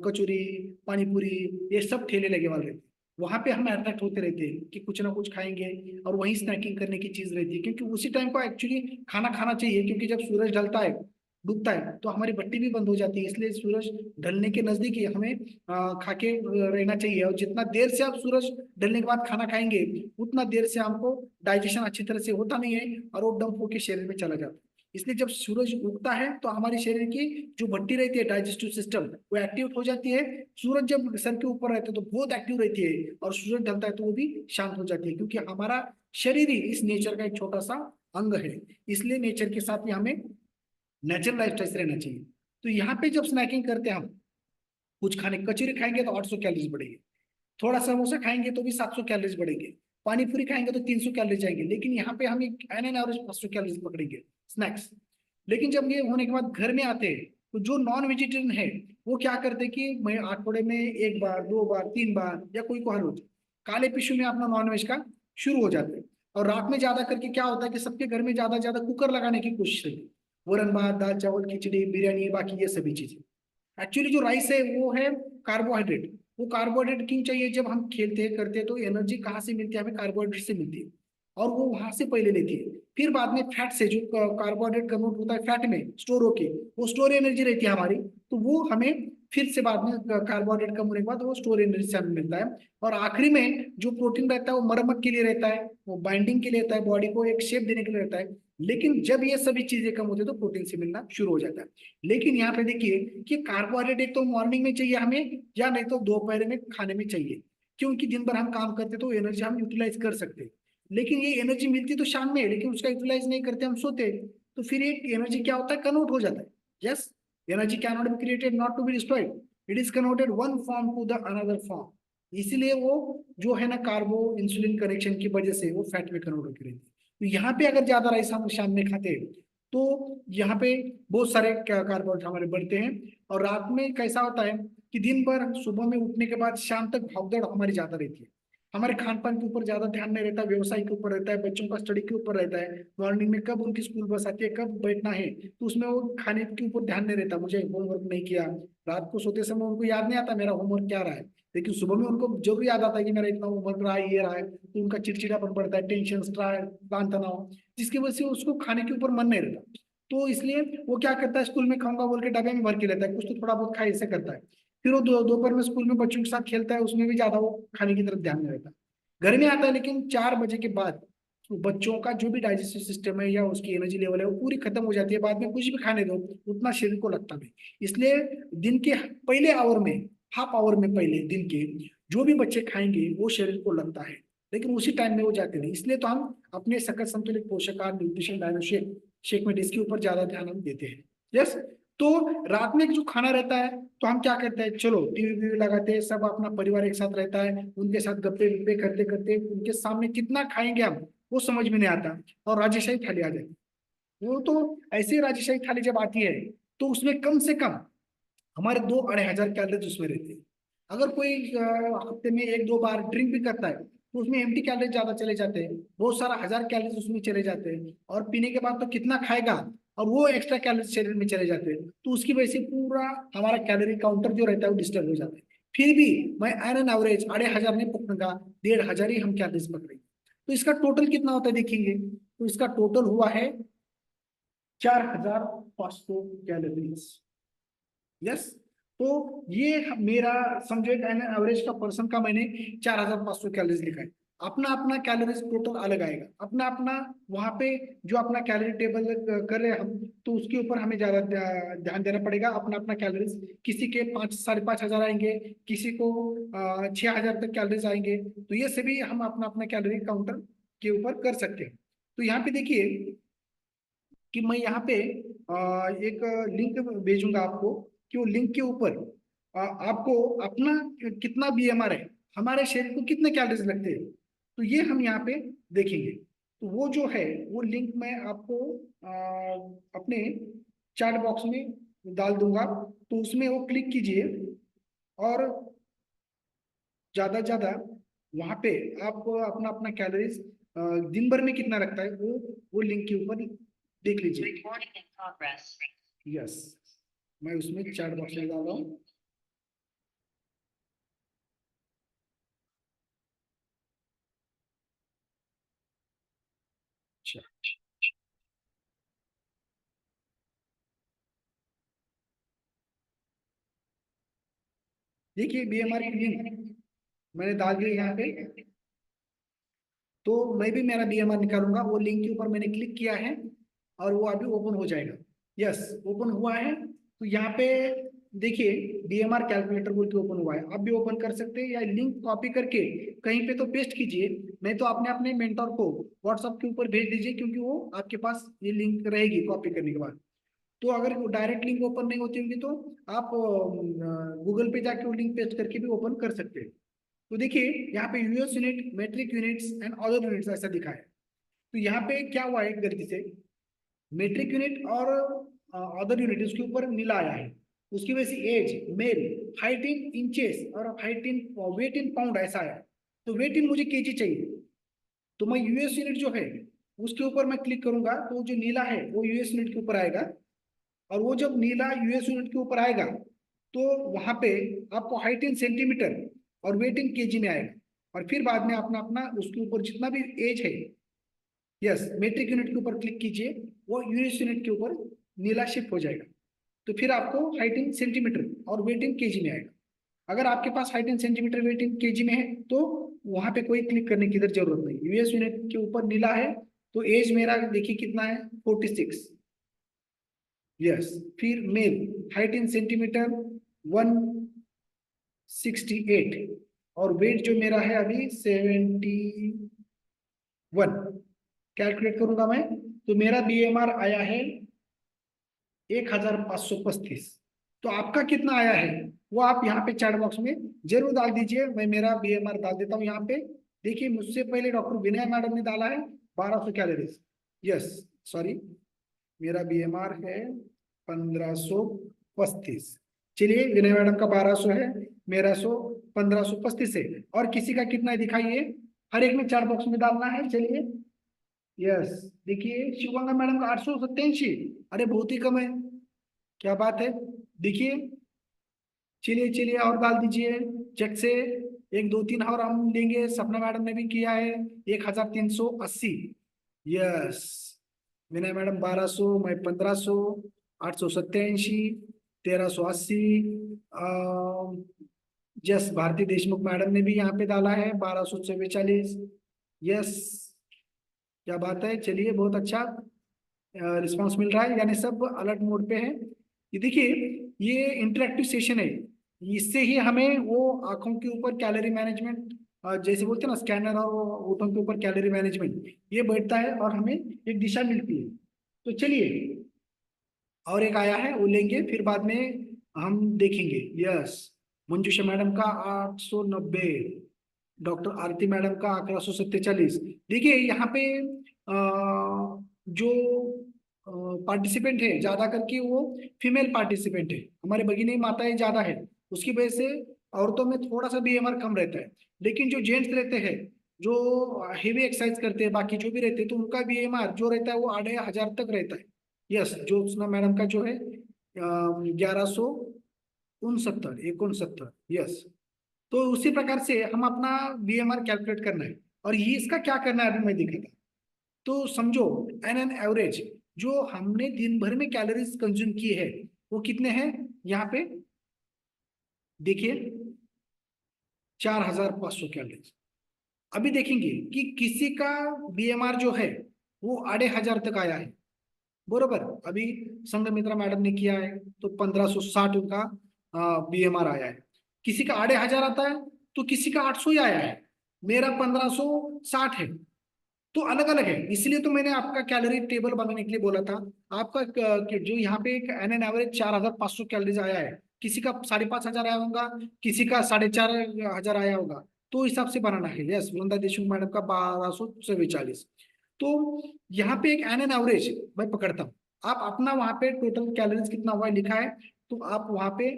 कचौरी, पानी पूरी, ये सब ठेले लगे वाले रहते हैं। वहां पे हम अट्रैक्ट होते रहते हैं कि कुछ ना कुछ खाएंगे, और वहीं स्नैकिंग करने की चीज रहती है, क्योंकि उसी टाइम को एक्चुअली खाना खाना चाहिए, क्योंकि जब सूरज ढलता है, डूबता है, तो हमारी बत्ती भी बंद हो जाती है। इसलिए सूरज ढलने के नजदीक ही हमें खा के रहना चाहिए। और जितना देर से आप सूरज ढलने के बाद खाना खाएंगे, उतना देर से हमको डाइजेशन अच्छी तरह से होता नहीं है, और वो डंप होके शरीर में चला जाता है। इसलिए जब सूरज उगता है तो हमारे शरीर की जो भट्टी रहती है, डाइजेस्टिव सिस्टम, वो एक्टिव हो जाती है। सूरज जब सर के ऊपर रहता है तो बहुत एक्टिव रहती है, और सूरज ढलता है तो वो भी शांत हो जाती है, क्योंकि हमारा शरीर ही इस नेचर का एक छोटा सा अंग है। इसलिए नेचर के साथ ही हमें नेचुरल लाइफ स्टाइल से रहना चाहिए। तो यहाँ पे जब स्नैकिंग करते हैं हम, कुछ खाने, कचौरी खाएंगे तो 800 कैलोरीज बढ़ेगी, थोड़ा समोसा खाएंगे तो भी 700 कैलोरीज बढ़ेंगे, पानी पूरी खाएंगे तो 300 कैलोरीज जाएंगे। लेकिन यहाँ पे हम एक एन एन एवरेज 500 कैलोरीज पकड़ेंगे स्नैक्स। लेकिन जब ये होने के बाद घर में आते हैं, तो जो नॉन वेजिटेरियन है वो क्या करते हैं कि मैं आठवड़े में 1 बार, 2 बार, 3 बार, या कोई को हर रोज काले पिशू में अपना नॉन वेज का शुरू हो जाते हैं। और रात में ज्यादा करके क्या होता है कि सबके घर में ज्यादा ज्यादा कुकर लगाने की कोशिश रहती है, वरन भात, दाल चावल, खिचड़ी, बिरयानी, बाकी ये सभी चीजें। एक्चुअली जो राइस है वो है कार्बोहाइड्रेट। वो कार्बोहाइड्रेट क्यों चाहिए, जब हम खेलते हैं करते हैं तो एनर्जी कहाँ से मिलती है, हमें कार्बोहाइड्रेट से मिलती है, और वो वहां से पहले लेती है। फिर बाद में फैट से, जो कार्बोहाइड्रेट कन्वर्ट होता है फैट में स्टोर होके, वो स्टोर एनर्जी रहती है हमारी, तो वो हमें फिर से बाद में कार्बोहाइड्रेट कम होने के बाद वो स्टोर एनर्जी से हमें मिलता है। और आखिरी में जो प्रोटीन रहता है वो मरम्मत के लिए रहता है, वो बाइंडिंग के लिए रहता है, बॉडी को एक शेप देने के लिए रहता है। लेकिन जब ये सभी चीजें कम होती है तो प्रोटीन से मिलना शुरू हो जाता है। लेकिन यहाँ पे देखिए कि कार्बोहाइड्रेट एक तो मॉर्निंग में चाहिए हमें, या नहीं तो दोपहर में खाने में चाहिए, क्योंकि दिन भर हम काम करते तो एनर्जी हम यूटिलाइज कर सकते हैं। लेकिन ये एनर्जी मिलती तो शाम में है, लेकिन उसका यूटिलाइज नहीं करते, हम सोते हैं, तो फिर ये एनर्जी क्या होता है, कन्वर्ट हो जाता है। Yes, energy can not be created, not to be destroyed, it is converted one form to the another form. इसीलिए वो जो है ना, कार्बो इंसुलिन कनेक्शन की वजह से वो फैट में कन्वर्ट होती रहती है। तो यहाँ पे अगर ज्यादा राइस हम शाम में खाते हैं, तो यहाँ पे बहुत सारे कार्बोहाइड्रेट हमारे बढ़ते हैं। और रात में कैसा होता है कि दिन भर सुबह में उठने के बाद शाम तक भागदौड़ हमारी ज्यादा रहती है, हमारे खान पान के ऊपर ज्यादा ध्यान नहीं रहता, व्यवसाय के ऊपर रहता है, बच्चों का स्टडी के ऊपर रहता है, मॉर्निंग में कब उनकी स्कूल बस आती है, कब बैठना है, तो उसमें वो खाने के ऊपर ध्यान नहीं रहता, मुझे होमवर्क नहीं किया। रात को सोते समय उनको याद नहीं आता मेरा होमवर्क क्या रहा है, लेकिन सुबह में उनको जरूर याद आता है कि मेरा इतना होमवर्क रहा है, ये रहा है, तो उनका चिड़चिड़ापन बढ़ता है, टेंशन, तान तनाव, जिसकी वजह से उसको खाने के ऊपर मन नहीं रहता। तो इसलिए वो क्या करता है, स्कूल में खाऊंगा बोल के डब्बे में भर के लेता है, कुछ तो थोड़ा बहुत खाए ऐसे करता है। फिर वो दोपहर में स्कूल में बच्चों के साथ खेलता है, उसमें भी ज्यादा वो खाने की तरफ ध्यान नहीं रहता। घर में आता है लेकिन 4 बजे के बाद तो बच्चों का जो भी डाइजेस्टिव सिस्टम है या उसकी एनर्जी लेवल है वो पूरी खत्म हो जाती है, बाद में कुछ भी खाने दो उतना शरीर को लगता नहीं। इसलिए दिन के पहले आवर में, हाफ आवर में पहले दिन के जो भी बच्चे खाएंगे वो शरीर को लगता है, लेकिन उसी टाइम में वो जाते नहीं। इसलिए तो हम अपने सकल संतुलित पोषक आहार, न्यूट्रिशन, डायनो शेक, शेक में इसके ऊपर ज्यादा ध्यान हम देते हैं। यस। तो रात में जो खाना रहता है, तो हम क्या करते हैं, चलो टीवी वीवी लगाते हैं, सब अपना परिवार एक साथ रहता है, उनके साथ गप्पे विप्पे करते करते उनके सामने कितना खाएंगे हम वो समझ में नहीं आता, और राजशाही थाली आ जाएगी। वो तो ऐसे ही राजशाही थाली जब आती है, तो उसमें कम से कम हमारे 2-2,500 कैलोरीज उसमें रहती है। अगर कोई हफ्ते में 1-2 बार ड्रिंक भी करता है, तो उसमें एम्प्टी कैलोरीज ज्यादा चले जाते हैं, बहुत सारा 1000 कैलोरीज उसमें चले जाते हैं, और पीने के बाद तो कितना खाएगा, और वो एक्स्ट्रा कैलोरीज शरीर में चले जाते हैं, तो उसकी वजह से पूरा हमारा कैलोरी काउंटर जो रहता है वो डिस्टर्ब हो जाता है। फिर भी मैं एन एवरेज 2,500 नहीं पकड़ूंगा, 1,500 ही हम कैलोरीज पकड़ेंगे। तो इसका टोटल कितना होता है देखेंगे, तो इसका टोटल हुआ है 4,500 कैलोरीज। यस। तो ये मेरा समझो एक एवरेज का पर्सन का मैंने 4500 कैलोरीज लिखा है। अपना अपना कैलोरीज टोटल अलग आएगा, अपना अपना वहां पे जो अपना कैलोरी टेबल कर रहे हैं हम, तो उसके ऊपर हमें ज्यादा ध्यान देना पड़ेगा। अपना अपना कैलोरीज किसी के 5 साढ़े 5 हजार आएंगे, किसी को 6 हजार तक कैलोरीज आएंगे। तो ये सभी हम अपना अपना कैलोरी काउंटर के ऊपर कर सकते हैं। तो यहाँ पे देखिए कि मैं यहाँ पे एक लिंक भेजूंगा आपको, कि वो लिंक के ऊपर आपको अपना कितना बीएमआर है, हमारे शरीर को कितने कैलोरीज लगते हैं, तो ये हम यहाँ पे देखेंगे। तो वो जो है वो लिंक मैं आपको अपने चैट बॉक्स में डाल दूंगा। तो उसमें वो क्लिक कीजिए और ज्यादा से ज्यादा वहां पे आप अपना अपना कैलोरीज दिन भर में कितना रखता है वो लिंक के ऊपर देख लीजिए। यस, मैं उसमें चैट बॉक्स में डाल रहा हूँ। अच्छा, देखिए बीएमआर की लिंक मैंने डाल दी यहाँ पे। तो मैं भी मेरा बीएमआर निकालूंगा, वो लिंक के ऊपर मैंने क्लिक किया है और वो अभी ओपन हो जाएगा। यस, ओपन हुआ है। तो यहाँ पे देखिए बीएमआर कैलकुलेटर बोल के ओपन हुआ है, आप भी ओपन कर सकते हैं या लिंक कॉपी करके कहीं पे तो पेस्ट कीजिए, नहीं तो आपने अपने मेंटर को व्हाट्सएप के ऊपर भेज दीजिए, क्योंकि वो आपके पास ये लिंक रहेगी कॉपी करने के बाद। तो अगर वो डायरेक्ट लिंक ओपन नहीं होती होगी तो आप गूगल पे जाके वो लिंक पेस्ट करके भी ओपन कर सकते हैं। तो देखिए यहाँ पे US unit, metric units and other units ऐसा दिखा है। तो यहाँ पे क्या हुआ है गलती से, मेट्रिक यूनिट और अदर यूनिट उसके ऊपर नीला आया है। उसकी वजह से age, male, height in inches और height in weight in pound ऐसा है। तो वेट इन मुझे केजी चाहिए, तो मैं यूएस यूनिट जो है उसके ऊपर मैं क्लिक करूंगा तो जो नीला है वो यूएस यूनिट के ऊपर आएगा। और वो जब नीला यूएस यूनिट के ऊपर आएगा तो वहां पे आपको हाइट इन सेंटीमीटर और वेट इन केजी में आएगा। और फिर बाद में अपना अपना उसके ऊपर जितना भी एज है, यस, मेट्रिक यूनिट के ऊपर क्लिक कीजिए, वो यूएस यूनिट के ऊपर नीला शिफ्ट हो जाएगा। तो फिर आपको हाइट इन सेंटीमीटर और वेट इन केजी में आएगा। अगर आपके पास height in centimetre weight in KG में है तो वहां पे कोई क्लिक करने की इधर जरूरत नहीं, यूएस यूनिट के ऊपर नीला है। तो एज मेरा देखिए कितना है, 46। यस, फिर मेल, हाइट इन सेंटीमीटर 168 और वेट जो मेरा है अभी 71। कैलकुलेट करूंगा मैं तो मेरा बीएमआर आया है 1535। तो आपका कितना आया है वो आप यहाँ पे चैट बॉक्स में जरूर डाल दीजिए। मैं मेरा बीएमआर डाल देता हूँ यहाँ पे। देखिए मुझसे पहले डॉक्टर विनय मैडम ने डाला है 1200 कैलोरीज। यस, सॉरी, मेरा बीएमआर है 1535। चलिए, विनय मैडम का 1200 है, मेरा 1535 है। और किसी का कितना है दिखाइए, हर एक में चैट बॉक्स में डालना है। चलिए, यस, देखिए शिवगंगा मैडम का 887। अरे बहुत ही कम है, क्या बात है। देखिए, चलिए चलिए और डाल दीजिए चेक से। एक दो तीन और हम लेंगे, सपना मैडम ने भी किया है 1380। यस, विनय मैडम 1200, मैं 1500, 887, 1380। यस, भारती देशमुख मैडम ने भी यहाँ पे डाला है 1244। यस, क्या बात है। चलिए, बहुत अच्छा रिस्पांस मिल रहा है, यानी सब अलर्ट मोड पे है। ये देखिए, ये इंटरेक्टिव सेशन है। इससे ही हमें वो आंखों के ऊपर कैलोरी मैनेजमेंट, जैसे बोलते हैं ना स्कैनर और ओठों के ऊपर कैलोरी मैनेजमेंट, ये बैठता है और हमें एक दिशा मिलती है। तो चलिए, और एक आया है वो लेंगे फिर बाद में हम देखेंगे। यस, मंजूषा मैडम का 890, डॉक्टर आरती मैडम का 1147। देखिए यहाँ पे जो पार्टिसिपेंट है ज्यादा करके वो फीमेल पार्टिसिपेंट है, हमारे भगिनी माताएं ज्यादा है, उसकी वजह से औरतों में थोड़ा सा बीएमआर कम रहता है। लेकिन जो जेंट्स रहते हैं, जो हेवी एक्सरसाइज करते हैं, बाकी जो भी रहते हैं, तो उनका बीएमआर जो रहता है वो 2500 तक रहता है। यस, ज्योत्सना मैडम का जो है 1169, 69। तो उसी प्रकार से हम अपना बीएमआर कैलकुलेट करना है। और ये इसका क्या करना है अभी मैं दिखा था। तो समझो एन एवरेज जो हमने दिन भर में कैलोरीज कंज्यूम की है वो कितने हैं यहाँ पे, देखिए 4500 कैलोरीज। अभी देखेंगे कि किसी का बीएमआर जो है वो 2500 तक आया है, बरोबर। अभी संघमित्रा मैडम ने किया है तो 1560 उनका बीएमआर आया है। किसी का 2500 आता है तो किसी का 800 ही आया है, मेरा 1560 है। तो अलग अलग है, इसलिए तो मैंने आपका कैलोरी टेबल बनाने के लिए बोला था। आपका जो यहाँ पे एक एन एवरेज 4500 कैलोरीज आया है, किसी का 5500 आया होगा, किसी का 4500 आया होगा, तो हिसाब से बनाना है। यस, वृंदा देशमुख मैडम का 1244। तो यहाँ पे एक एन एवरेज मैं पकड़ता हूँ, आप अपना वहाँ पे टोटल कैलोरीज कितना हुआ है लिखा है, तो आप वहाँ पे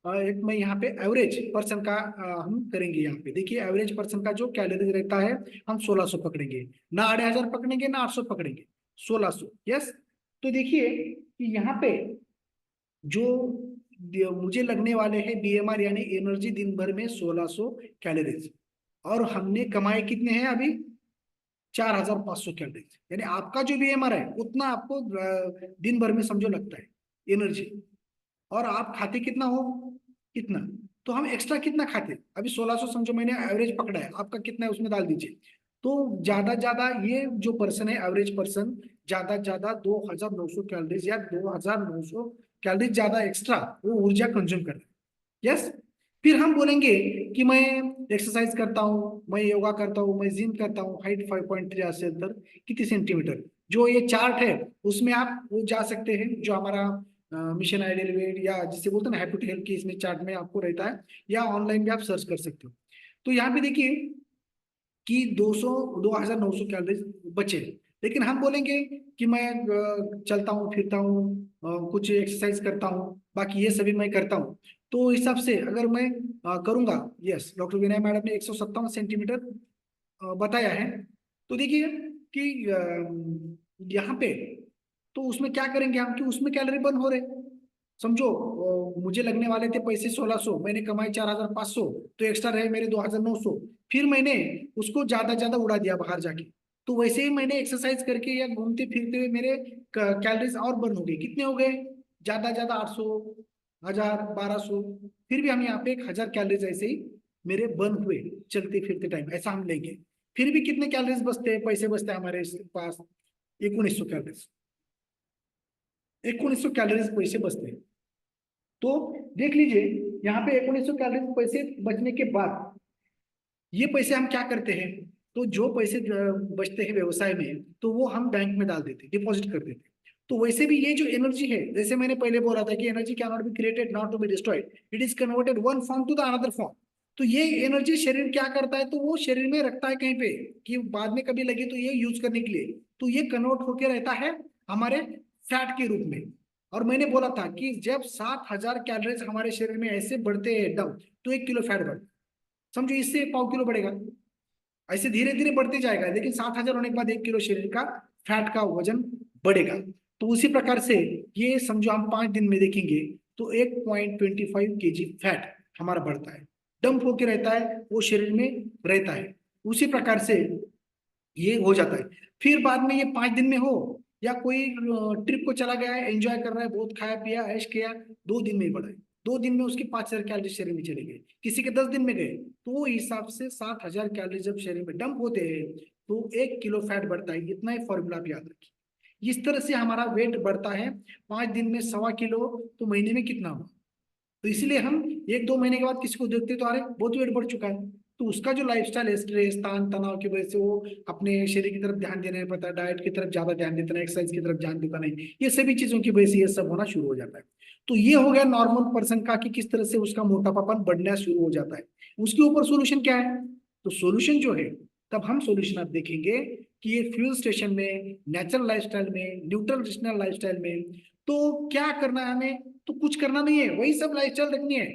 एक मैं यहाँ पे एवरेज पर्सन का हम करेंगे। यहाँ पे देखिए एवरेज पर्सन का जो कैलोरीज रहता है हम 1600 पकड़ेंगे, ना 2500 पकड़ेंगे ना 800 पकड़ेंगे, 1600। यस, तो देखिए कि यहाँ पे जो मुझे लगने वाले हैं बीएमआर यानी एनर्जी दिन भर में 1600 कैलोरीज, और हमने कमाए कितने हैं अभी 4500 कैलोरीज, यानी आपका जो बीएमआर है उतना आपको दिन भर में समझो लगता है एनर्जी। और आप खाते कितना हो, कितना, तो हम एक्स्ट्रा कितना खाते, अभी 1600 समझो मैंने एवरेज पकड़ा है, आपका कितना है उसमें डाल दीजिए। तो ज्यादा ये जो पर्सन है एवरेज पर्सन ज्यादा 2900 कैलोरीज या 2900 कैलोरीज ज्यादा एक्स्ट्रा वो ऊर्जा कंज्यूम कर रहे हैं। यस, फिर हम बोलेंगे कि मैं एक्सरसाइज करता हूँ, मैं योगा करता हूँ, मैं जिम करता हूँ, हाइट 5.3 से अंदर कितने सेंटीमीटर, जो ये चार्ट है उसमें आप वो जा सकते हैं, जो हमारा मिशन आइडियल वेट या जिसे बोलते हैं ना हैप्पी टू हेल्थ की, इसमें चार्ट में आपको रहता है, या ऑनलाइन भी आप सर्च कर सकते हो। तो यहाँ पे देखिए कि 2900 कैलोरीज बचे। लेकिन हम बोलेंगे कि मैं चलता हूँ फिरता हूँ, कुछ एक्सरसाइज करता हूँ, बाकी ये सभी मैं करता हूँ, तो इस हिसाब से अगर मैं करूंगा, यस डॉक्टर विनय मैडम ने 157 सेंटीमीटर बताया है। तो देखिए कि यहाँ पे तो उसमें क्या करेंगे हम कि उसमें कैलोरी बर्न हो रहे, समझो मुझे लगने वाले थे पैसे 1600, मैंने कमाई 4500, तो एक्स्ट्रा रहे मेरे 2900, फिर मैंने उसको ज्यादा उड़ा दिया बाहर जाके। तो वैसे ही मैंने एक्सरसाइज करके या घूमते फिरते हुए मेरे कैलोरीज और बर्न हो गए, कितने हो गए, ज्यादा 800, 1000, 1200, फिर भी हम यहाँ पे 1000 कैलोरीज ऐसे ही मेरे बर्न हुए चलते फिरते टाइम, ऐसा हम लेंगे। फिर भी कितने कैलोरीज बचते हैं, पैसे बचते हैं हमारे पास 1900 कैलोरीज, 1900 कैलोरीज पैसे बचते हैं। तो देख लीजिए यहाँ पे 1900 कैलोरीज पैसे बचने के बाद ये पैसे हम क्या करते हैं, तो जो पैसे बचते हैं व्यवसाय में तो वो हम बैंक में डाल देते, डिपॉजिट कर देते। तो वैसे भी ये जो एनर्जी है, जैसे मैंने पहले बोला था कि energy can not be created not to be destroyed, it is converted one form to the another form. तो ये एनर्जी शरीर क्या करता है, तो वो शरीर में रखता है कहीं पे कि बाद में कभी लगे तो ये यूज करने के लिए, तो ये कन्वर्ट होके रहता है हमारे फैट के रूप में। और मैंने बोला था कि जब 7000 कैलोरीज हमारे शरीर में ऐसे बढ़ते हैं एकदम, तो 1 किलो फैट बढ़ता है, समझो इससे 1/4 किलो बढ़ेगा, ऐसे धीरे धीरे बढ़ते जाएगा, लेकिन 7000 होने के बाद 1 किलो शरीर का फैट का वजन बढ़ेगा। तो उसी प्रकार से ये समझो हम 5 दिन में देखेंगे तो 1.25 kg फैट हमारा बढ़ता है, डंप होके रहता है, वो शरीर में रहता है। उसी प्रकार से ये हो जाता है। फिर बाद में ये 5 दिन में हो या कोई ट्रिप को चला गया है, एंजॉय कर रहा है, बहुत खाया पिया ऐश किया, 2 दिन में ही बढ़ा है, 2 दिन में उसके 5000 कैलोरी शरीर में चले गए, किसी के 10 दिन में गए, तो वो हिसाब से 7000 कैलोरी जब शरीर में डंप होते हैं तो 1 किलो फैट बढ़ता है, इतना ही फॉर्मूला आप याद रखिए। इस तरह से हमारा वेट बढ़ता है, 5 दिन में 1.25 किलो, तो महीने में कितना हुआ। तो इसलिए हम 1-2 महीने के बाद किसी को देखते तो अरे बहुत वेट बढ़ चुका है, तो उसका जो लाइफस्टाइल है, स्ट्रेस तान तनाव की वजह से वो अपने शरीर की तरफ ध्यान देने नहीं पाता, डाइट की तरफ ज्यादा ध्यान देता नहीं, एक्सरसाइज की तरफ ध्यान देता नहीं, ये सभी चीजों की वजह से ये सब होना शुरू हो जाता है। तो ये हो गया नॉर्मल पर्सन का कि किस तरह से उसका मोटापापन बढ़ना शुरू हो जाता है। उसके ऊपर सोल्यूशन क्या है, तो सोल्यूशन जो है, तब हम सोल्यूशन आप देखेंगे कि ये फ्यूल स्टेशन में, नेचुरल लाइफस्टाइल में, न्यूट्रल लाइफस्टाइल में, तो क्या करना है हमें, तो कुछ करना नहीं है, वही सब लाइफस्टाइल रखनी है।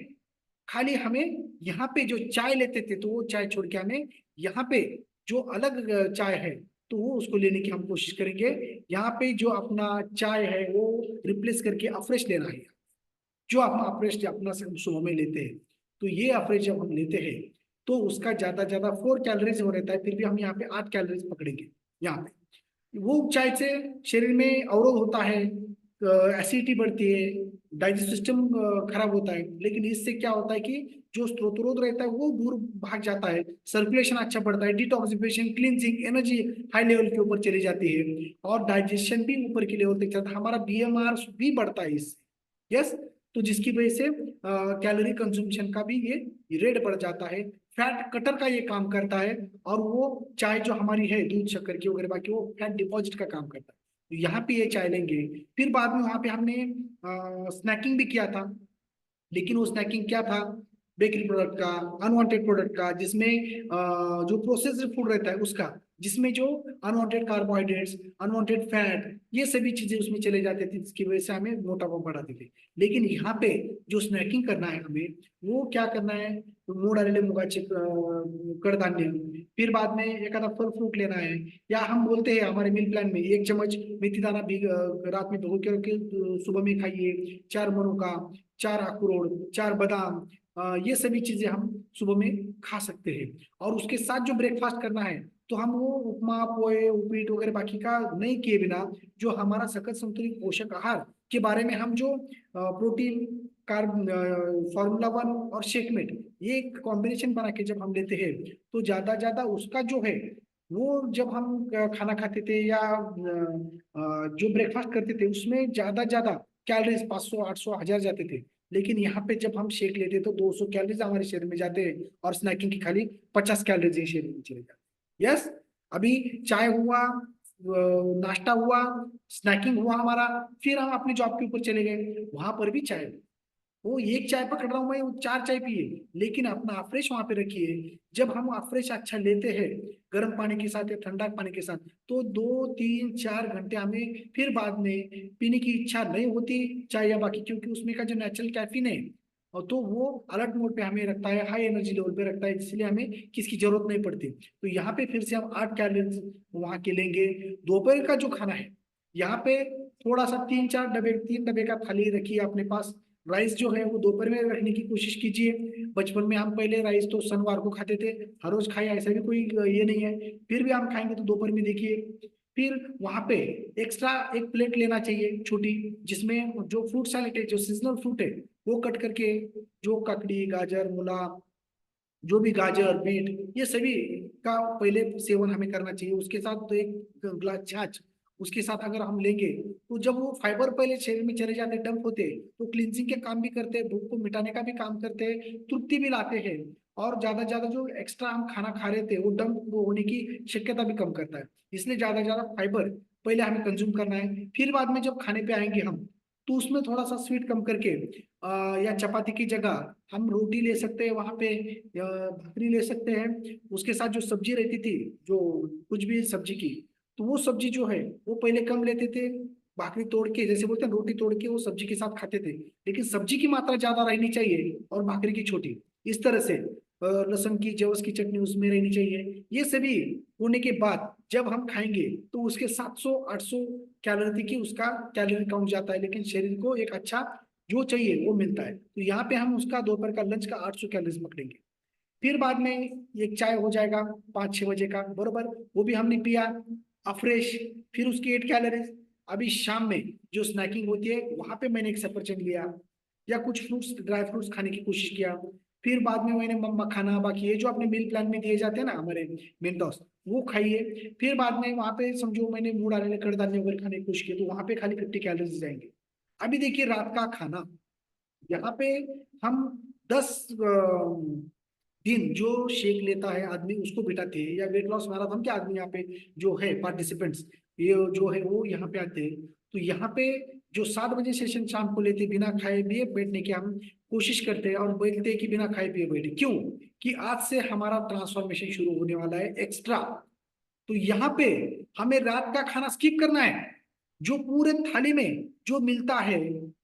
खाली हमें यहाँ पे जो चाय लेते थे तो वो चाय छोड़ के हमें यहाँ पे जो अलग चाय है तो वो उसको लेने की हम कोशिश करेंगे। यहाँ पे जो अपना चाय है वो रिप्लेस करके अफ्रेश लेना है, जो अपना अफ्रेश अपना सुबह में लेते हैं, तो ये अफ्रेश जब हम लेते हैं तो उसका ज्यादा 4 कैलोरीज हो रहता है, फिर भी हम यहाँ पे 8 कैलोरीज पकड़ेंगे। यहाँ पे वो चाय से शरीर में अवरोध होता है, एसिडिटी बढ़ती है, डाइजेस्ट सिस्टम खराब होता है। लेकिन इससे क्या होता है कि जो स्त्रोत रहता है वो दूर भाग जाता है, सर्कुलेशन अच्छा बढ़ता है, detoxification, cleansing, energy high level के ऊपर चली जाती है, और डाइजेशन भी ऊपर की लेवल तक जाता है, हमारा बीएमआर भी बढ़ता है इससे। यस, तो जिसकी वजह से कैलोरी कंजम्पशन का भी ये रेट बढ़ जाता है। फैट कटर का ये काम करता है, और वो चाय जो हमारी है दूध शक्कर की वगैरह बाकी, वो फैट डिपॉजिट का काम करता है। तो यहाँ पे ये चाय लेंगे। फिर बाद में वहां पे हमने स्नैकिंग भी किया था, लेकिन वो स्नैकिंग क्या था, बेकरी प्रोडक्ट का, अनवांटेड प्रोडक्ट का, जिसमें जो प्रोसेस्ड फूड रहता है उसका, जिसमें जो अनवांटेड कार्बोहाइड्रेट्स, अनवांटेड फैट, ये सभी चीजें उसमें चले जाते थे, जिसकी वजह से हमें मोटापा बढ़ाते थे। लेकिन यहाँ पे जो स्नैकिंग करना है हमें, वो क्या करना है, तो मोड आलेले मुगाचे कडधान्य, फिर बाद में एक आधा फल फ्रूट लेना है, या हम बोलते हैं हमारे मील प्लान में 1 चम्मच मेथी दाना रात में भिगो के रखे, सुबह में खाइए, 4 मनुका, 4 अखरोट, 4 बादाम, ये सभी चीजें हम सुबह में खा सकते हैं। और उसके साथ जो ब्रेकफास्ट करना है, तो हम वो उपमा, पोहे, उपीट वगैरह बाकी का नहीं किए बिना, जो हमारा सकल संतुलित पोषक आहार के बारे में हम जो प्रोटीन, कार्ब, फार्मूला 1 और शेकमेट, ये एक कॉम्बिनेशन बना के जब हम लेते हैं, तो ज्यादा ज्यादा उसका जो है, वो जब हम खाना खाते थे या जो ब्रेकफास्ट करते थे, उसमें ज्यादा ज्यादा कैलोरीज 500, 800, 1000 जाते थे। लेकिन यहाँ पे जब हम शेक लेते तो 200 कैलोरीज हमारे शरीर में जाते हैं, और स्नैकिंग की खाली 50 कैलोरीज ही शरीर में चले जाते। यस, अभी चाय हुआ, नाश्ता हुआ, स्नैकिंग हुआ हमारा, फिर हम अपने जॉब के ऊपर चले गए, वहां पर भी चाय। वो एक चाय पकड़ रहा हूँ मैं, वो 4 चाय पिए, लेकिन अपना अफ्रेश वहां पे रखिए। जब हम अफ्रेश अच्छा लेते हैं गर्म पानी के साथ या ठंडा पानी के साथ, तो 2, 3, 4 घंटे हमें फिर बाद में पीने की इच्छा नहीं होती चाय या बाकी, क्योंकि उसमें का जो नेचुरल कैफीन है, और तो वो अलर्ट मोड पे हमें रखता है, हाई एनर्जी लेवल पे रखता है, इसलिए हमें किसकी जरूरत नहीं पड़ती। तो यहाँ पे फिर से हम 8 कैलोरी वहां के लेंगे। दोपहर का जो खाना है, यहाँ पे थोड़ा सा 3, 4 डब्बे, 3 डब्बे का थाली रखिए अपने पास। राइस जो है वो दोपहर में रखने की कोशिश कीजिए। बचपन में हम पहले राइस तो शनिवार को खाते थे, हर रोज खाए ऐसा भी कोई ये नहीं है, फिर भी हम खाएंगे तो दोपहर में देखिए। फिर वहां पे एक्स्ट्रा एक प्लेट लेना चाहिए छोटी, जिसमें जो फ्रूट सैलेड है, जो सीजनल फ्रूट है, वो कट करके, जो ककड़ी, गाजर, मूला, जो भी गाजर, बीट, ये सभी का पहले सेवन हमें करना चाहिए। उसके साथ तो एक गिलास छाछ उसके साथ अगर हम लेंगे, तो जब वो फाइबर पहले शरीर में चले जाते, डंप होते, तो क्लींजिंग के काम भी करते हैं, भूख को मिटाने का भी काम करते हैं, तृप्ति भी लाते हैं, और ज्यादा ज्यादा जो एक्स्ट्रा हम खाना खा रहे थे वो डंप होने की शक्यता भी कम करता है। इसलिए ज्यादा ज्यादा फाइबर पहले हमें कंज्यूम करना है। फिर बाद में जब खाने पे आएंगे हम, तो उसमें थोड़ा सा स्वीट कम करके, या चपाती की जगह हम रोटी ले सकते हैं वहां पे, या भाकरी ले सकते हैं। उसके साथ जो सब्जी रहती थी, जो कुछ भी सब्जी की, तो वो सब्जी जो है वो पहले कम लेते थे, भाकरी तोड़ के, जैसे बोलते हैं रोटी तोड़ के वो सब्जी के साथ खाते थे, लेकिन सब्जी की मात्रा ज्यादा रहनी चाहिए और भाकरी की छोटी, इस तरह से लहसुन की, जवस की चटनी उसमें रहनी चाहिए। ये सभी होने के बाद जब हम खाएंगे, तो उसके 700, 800 कैलोरी की उसका कैलोरी काउंट जाता है, लेकिन शरीर को एक अच्छा जो चाहिए वो मिलता है। तो यहाँ पे हम उसका दोपहर का लंच का 800 कैलोरीज पकड़ेंगे। फिर बाद में एक चाय हो जाएगा 5, 6 बजे का बरोबर, वो भी हमने पिया अफ्रेश, फिर उसकी 8 कैलोरीज। अभी शाम में जो स्नैकिंग होती है, वहां पे मैंने एक सफरचंद लिया, या कुछ फ्रूट्स, ड्राई फ्रूट्स खाने की कोशिश किया। फिर बाद में मैंने मखाना, बाकी ये जो अपने मील प्लान में दिए जाते हैं ना हमारे मेंटोस, वो खाइए। फिर बाद में वहां पे समझो मैंने मूड आने कडधान्य वगैरह खाने की कोशिश की, तो वहां पे खाली 50 कैलोरीज जाएंगे। अभी देखिए रात का खाना, यहाँ पे हम 10 दिन जो शेक लेता है आदमी उसको बिठाते हैं, या वेट लॉस मैराथन के आदमी यहाँ पे जो है पार्टिसिपेंट्स, ये जो है वो यहाँ पे आते हैं। तो यहाँ पे जो 7 बजे सेशन शाम को लेते, बिना खाए पिए बैठने की हम कोशिश करते हैं, और बैठते हैं कि बिना खाए पिए बैठे, क्यों, कि आज से हमारा ट्रांसफॉर्मेशन शुरू होने वाला है एक्स्ट्रा। तो यहाँ पे हमें रात का खाना स्किप करना है। जो पूरे थाली में जो मिलता है,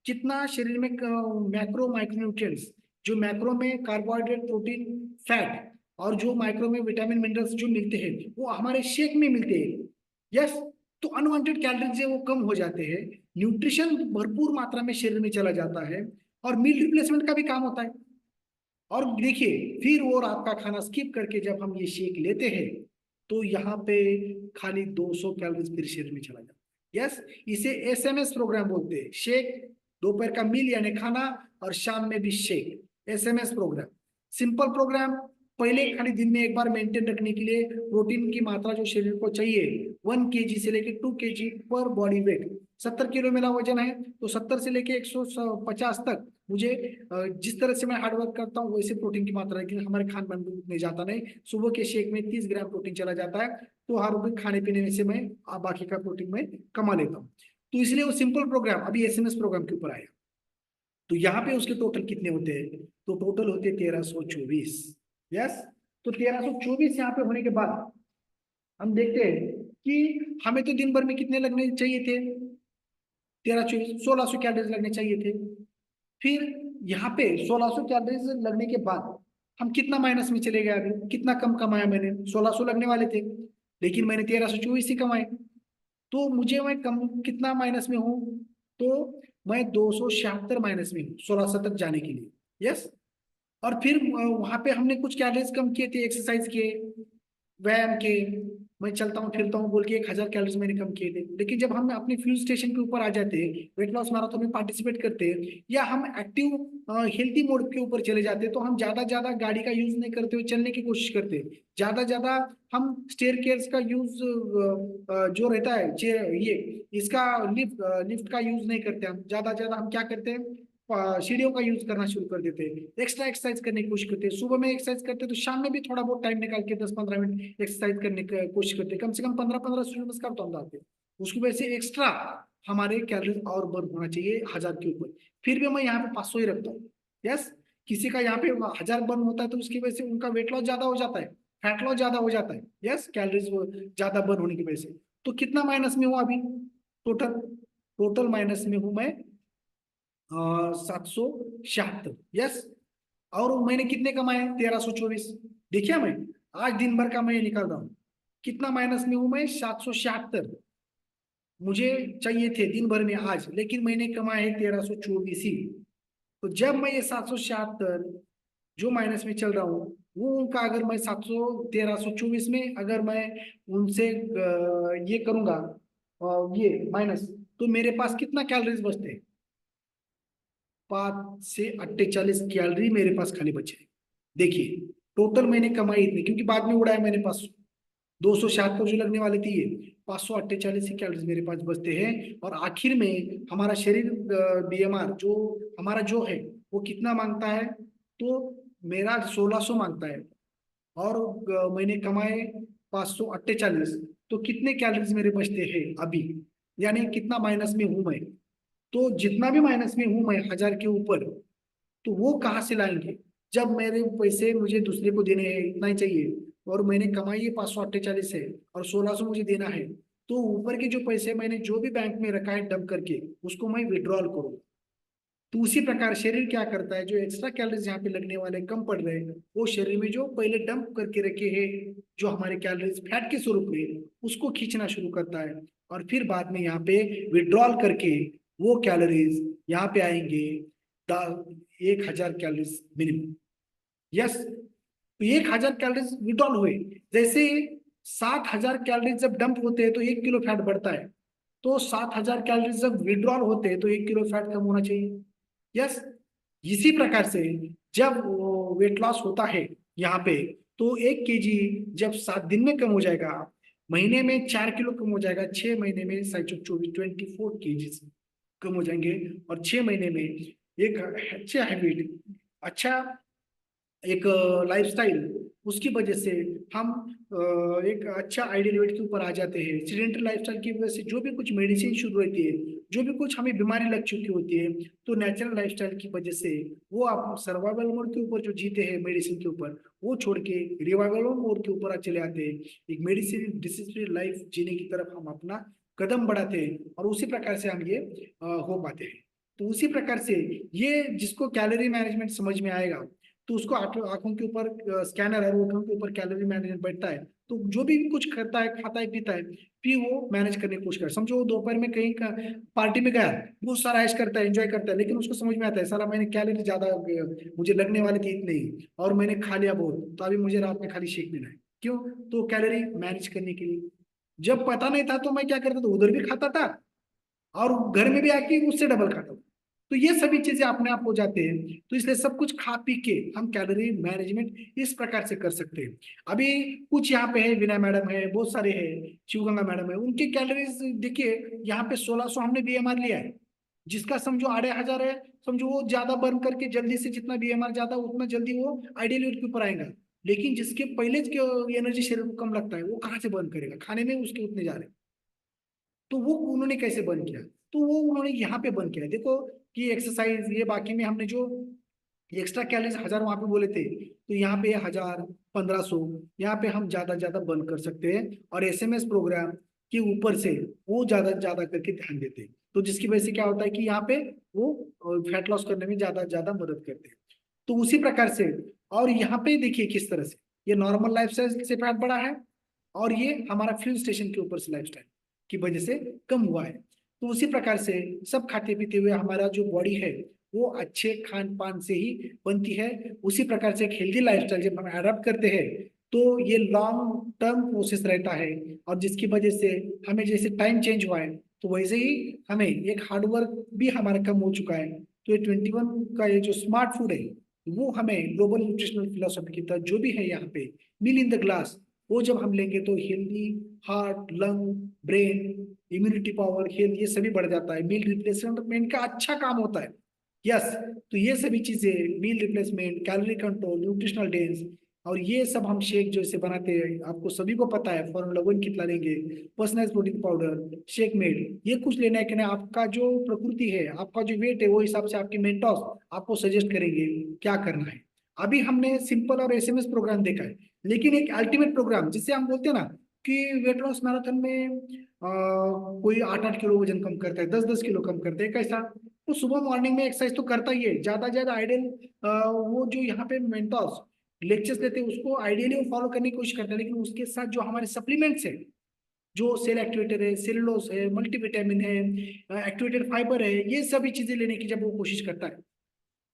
जितना शरीर में मैक्रो माइक्रोन्यूट्रिएंट्स, जो मैक्रो में कार्बोहाइड्रेट, प्रोटीन, फैट, और जो माइक्रो में विटामिन मिनरल्स जो मिलते हैं, वो हमारे शेक में मिलते हैं। यस, तो अनवांटेड कैलोरीज है वो कम हो जाते हैं, न्यूट्रिशन भरपूर मात्रा में शरीर में चला जाता है, और मील रिप्लेसमेंट का भी काम होता है। और देखिए फिर वो रात का खाना स्किप करके जब हम ये शेक लेते हैं, तो यहाँ पे खाली 200 कैलोरीज फिर शरीर में चला जाता है। यस, इसे एसएमएस प्रोग्राम बोलते हैं। शेक, दोपहर का मील यानी खाना, और शाम में भी shake, SMS program. Simple program, पहले खाली दिन में एक बार मेंटेन रखने के लिए प्रोटीन की मात्रा जो शरीर को चाहिए 1 kg से लेके 2 kg पर बॉडी वेट। 70 किलो मेरा वजन है, तो 70 से लेके 150 तक मुझे जिस तरह से मैं हार्डवर्क करता हूँ वैसे प्रोटीन की मात्रा है, कि हमारे खान पान में उतने जाता नहीं। सुबह के शेक में 30 ग्राम प्रोटीन चला जाता है, तो हर दिन खाने पीने में से मैं बाकी का प्रोटीन में कमा लेता हूँ। तो इसलिए वो सिंपल प्रोग्राम अभी एसएमएस प्रोग्राम के ऊपर आया। तो यहाँ पे उसके टोटल कितने होते हैं, तो टोटल होते हैं 1324। यस, तो 1324 यहाँ पे होने के बाद हम देखते हैं कि हमें तो दिन भर में कितने लगने चाहिए थे, 1324 1600 कैलोरीज लगने चाहिए थे। फिर यहाँ पे 1600 कैलोरीज लगने के बाद हम कितना माइनस में चले गए, अभी कितना कम कमाया मैंने, 1600 लगने वाले थे लेकिन मैंने 1324 ही कमाए। तो मुझे मैं कम कितना माइनस में हूँ, तो मैं 276 माइनस में हूँ 1600 तक जाने के लिए। यस, और फिर वहां पे हमने कुछ कैलोरीज कम किए थे, एक्सरसाइज किए, व्यायाम के, मैं चलता हूँ फिरता हूँ बोल के 1000 कैलोरीज मैंने कम किए थे। लेकिन जब हम अपने फ्यूल स्टेशन के ऊपर आ जाते हैं, वेट लॉस मैराथन में पार्टिसिपेट करते हैं, या हम एक्टिव हेल्थी मोड के ऊपर चले जाते हैं, तो हम ज्यादा ज्यादा गाड़ी का यूज नहीं करते हुए चलने की कोशिश करते हैं। ज्यादा ज्यादा हम स्टेयर का यूज जो रहता है ये इसका लिफ्ट लिफ्ट का यूज नहीं करते। हम ज्यादा ज्यादा हम क्या करते हैं, सीढ़ियों का यूज करना शुरू कर देते हैं। एक्स्ट्रा एक्सरसाइज करने की कोशिश करते हैं, सुबह में एक्सरसाइज करते हैं तो शाम में भी थोड़ा बहुत टाइम निकाल के 10-15 मिनट एक्सरसाइज करने की कोशिश करते हैं। कम से कम 15-15 सूर्य नमस्कार तो हम डालते हैं। उसकी वजह से एक्स्ट्रा हमारे कैलोरी और बर्न होना चाहिए 1000 के ऊपर। फिर भी मैं यहाँ पे 500 ही रखता हूँ। यस, किसी का यहाँ पे 1000 बर्न होता है तो उसकी वजह से उनका वेट लॉस ज्यादा हो जाता है, फैट लॉस ज्यादा हो जाता है। यस, कैलोरीज ज्यादा बर्न होने की वजह से। तो कितना माइनस में हूँ अभी, टोटल टोटल माइनस में हूँ मैं 776। यस, और मैंने कितने कमाए, 1324। देखिए मैं आज दिन भर का मैं निकाल रहा हूँ, कितना माइनस में हूं मैं, 776 मुझे चाहिए थे दिन भर में आज, लेकिन मैंने कमाए है 1324 ही। तो जब मैं ये 776 जो माइनस में चल रहा हूँ, वो उनका अगर मैं 1324 में अगर मैं उनसे ये करूंगा ये माइनस, तो मेरे पास कितना कैलोरीज बचते हैं, 5 से 48 कैलोरी मेरे पास खाली बचे। देखिए टोटल मैंने कमाई इतनी, क्योंकि बाद में उड़ाया मैंने 276 जो लगने वाली थी, ये 548 ही कैलोरीज मेरे पास बचते हैं। और आखिर में हमारा शरीर बीएमआर जो हमारा जो है वो कितना मांगता है, तो मेरा 1600 मांगता है, और मैंने कमाए 548, तो कितने कैलोरीज मेरे बचते हैं अभी, यानी कितना माइनस में हूं मैं। तो जितना भी माइनस में हूं मैं 1000 के ऊपर, तो वो कहाँ से लाएंगे, जब मेरे पैसे मुझे दूसरे को देने हैं इतना ही चाहिए, और मैंने कमाई है 548 है, और 1600 मुझे देना है, तो ऊपर के जो पैसे मैंने जो भी बैंक में रखा है डंप करके उसको मैं विड्रॉल करूँ। तो उसी प्रकार शरीर क्या करता है, जो एक्स्ट्रा कैलोरीज यहाँ पे लगने वाले कम पड़ रहे हैं, वो शरीर में जो पहले डंप करके रखे हैं जो हमारे कैलोरीज फैट के स्वरूप में, उसको खींचना शुरू करता है, और फिर बाद में यहाँ पे विड्रॉल करके वो कैलोरीज यहाँ पे आएंगे 1000 कैलोरीज मिनिमम। यस, तो 1000 कैलोरीज विड्रॉल हुए, जैसे 7000 कैलोरीज जब डंप होते हैं तो 1 किलो फैट बढ़ता है, तो 7000 कैलोरीज जब विड्रॉल होते हैं तो 1 किलो फैट कम होना चाहिए। यस, इसी प्रकार से जब वेट लॉस होता है यहाँ पे, तो 1 kg जब 7 दिन में कम हो जाएगा, महीने में 4 किलो कम हो जाएगा, 6 महीने में 24 केजी कम हो जाएंगे, और 6 महीने में एक अच्छा हैबिट, अच्छा एक लाइफस्टाइल, उसकी वजह से हम एक अच्छा आइडियल वेट के ऊपर आ जाते हैं। सीडेंटरी लाइफस्टाइल की वजह से जो भी कुछ मेडिसिन शुरू होती है, जो भी कुछ हमें बीमारी लग चुकी होती है, तो नेचुरल लाइफस्टाइल की वजह से वो आप सर्वाइवल मोड के ऊपर जो जीते हैं मेडिसिन के ऊपर, वो छोड़ के रिवाइवल मोड के ऊपर चले आते हैं। एक मेडिसिन डिसीज फ्री लाइफ जीने की तरफ हम अपना कदम बढ़ाते हैं, और उसी प्रकार से हम ये हो पाते हैं। तो उसी प्रकार से ये जिसको कैलोरी मैनेजमेंट समझ में आएगा, तो उसको आंखों के ऊपर स्कैनर है, आंखों के ऊपर कैलोरी मैनेजमेंट बैठता है, तो जो भी कुछ करता है, खाता है, पीता है, फिर वो मैनेज करने की कोशिश कर, समझो वो दोपहर में कहीं का पार्टी में गया, बहुत सारा ऐश करता है, एंजॉय करता है, लेकिन उसको समझ में आता है साला मैंने कैलोरी ज्यादा मुझे लगने वाली थी इतनी ही, और मैंने खा लिया बहुत, तो अभी मुझे रात में खाली शेक पीना है। क्यों, तो कैलोरी मैनेज करने के लिए। जब पता नहीं था तो मैं क्या करता था, उधर भी खाता था और घर में भी आके उससे डबल खाता था। तो ये सभी चीजें अपने आप हो जाते हैं। तो इसलिए सब कुछ खा पी के हम कैलोरी मैनेजमेंट इस प्रकार से कर सकते हैं। अभी कुछ यहाँ पे है, विनय मैडम है, बहुत सारे हैं, शिवगंगा मैडम है, उनकी कैलोरीज देखिए यहाँ पे 1600 हमने बीएमआर लिया है। जिसका समझो 2500 है, समझो वो ज्यादा बर्न करके जल्दी से, जितना बीएमआर ज्यादा उतना जल्दी वो आइडियल वेट के ऊपर आएगा। लेकिन जिसके पहले एनर्जी शरीर को कम लगता है, वो कहाँ से बर्न करेगा, खाने में उसके उतने जा रहे हैं। तो वो उन्होंने कैसे बंद किया, तो वो उन्होंने यहाँ पे बंद किया है। देखो कि एक्सरसाइज ये बाकी में हमने जो एक्स्ट्रा कैलोरीज 1000 वहां पे बोले थे, तो यहाँ पे 1000, 1500, यहाँ पे हम ज्यादा ज्यादा बंद कर सकते हैं। और एसएमएस प्रोग्राम के ऊपर से वो ज्यादा ज्यादा करके ध्यान देते हैं। तो जिसकी वजह से क्या होता है कि यहाँ पे वो फैट लॉस करने में ज्यादा ज्यादा मदद करते हैं। तो उसी प्रकार से, और यहाँ पे देखिए किस तरह से ये नॉर्मल लाइफ से फैट बढ़ा है, और ये हमारा फ्यूल स्टेशन के ऊपर से लाइफस्टाइल की वजह से कम हुआ है। तो उसी प्रकार से सब खाते पीते हुए हमारा जो बॉडी है वो अच्छे खान पान से ही बनती है। उसी प्रकार से एक हेल्दी लाइफस्टाइल जब हम अडॉप्ट करते हैं तो ये लॉन्ग टर्म प्रोसेस रहता है। और जिसकी वजह से हमें जैसे टाइम चेंज हुआ है, तो वैसे ही हमें एक हार्डवर्क भी हमारा कम हो चुका है। तो ये 21 का ये जो स्मार्ट फूड है, वो हमें ग्लोबल न्यूट्रिशनल फिलोसफी की तरह जो भी है यहाँ पे मील इन द ग्लास, वो जब हम लेंगे तो healthy heart, lung, brain, immunity power, health, ये सभी बढ़ जाता है। मील रिप्लेसमेंट का अच्छा काम होता है। यस। तो ये सभी चीजें, meal replacement, calorie control, nutritional dense, और ये सब हम शेक जैसे बनाते हैं, आपको सभी को पता है फॉर्मूला 1 कितना लेंगे, personalize protein powder, shake made, ये कुछ लेना है कि नहीं, आपका जो प्रकृति है, आपका जो वेट है, वो हिसाब से आपके मेंटोस आपको सजेस्ट करेंगे क्या करना है। अभी हमने सिंपल और एसएमएस प्रोग्राम देखा है, लेकिन एक अल्टीमेट प्रोग्राम जिसे हम बोलते हैं ना कि वेट लॉस मैराथन में कोई 8-8 किलो वजन कम करता है, 10-10 किलो कम करता है, कैसा? वो सुबह मॉर्निंग में एक्सरसाइज तो करता ही है, ज्यादा ज्यादा आइडियल वो जो यहाँ पे मेंटोस लेक्चर्स देते हैं उसको आइडियली वो फॉलो करने की कोशिश करते हैं। लेकिन उसके साथ जो हमारे सप्लीमेंट्स है, जो सेल एक्टिवेटर है, सेलुलोज है, मल्टीविटामिन है, एक्टिवेटेड फाइबर है, ये सभी चीजें लेने की जब वो कोशिश करता है,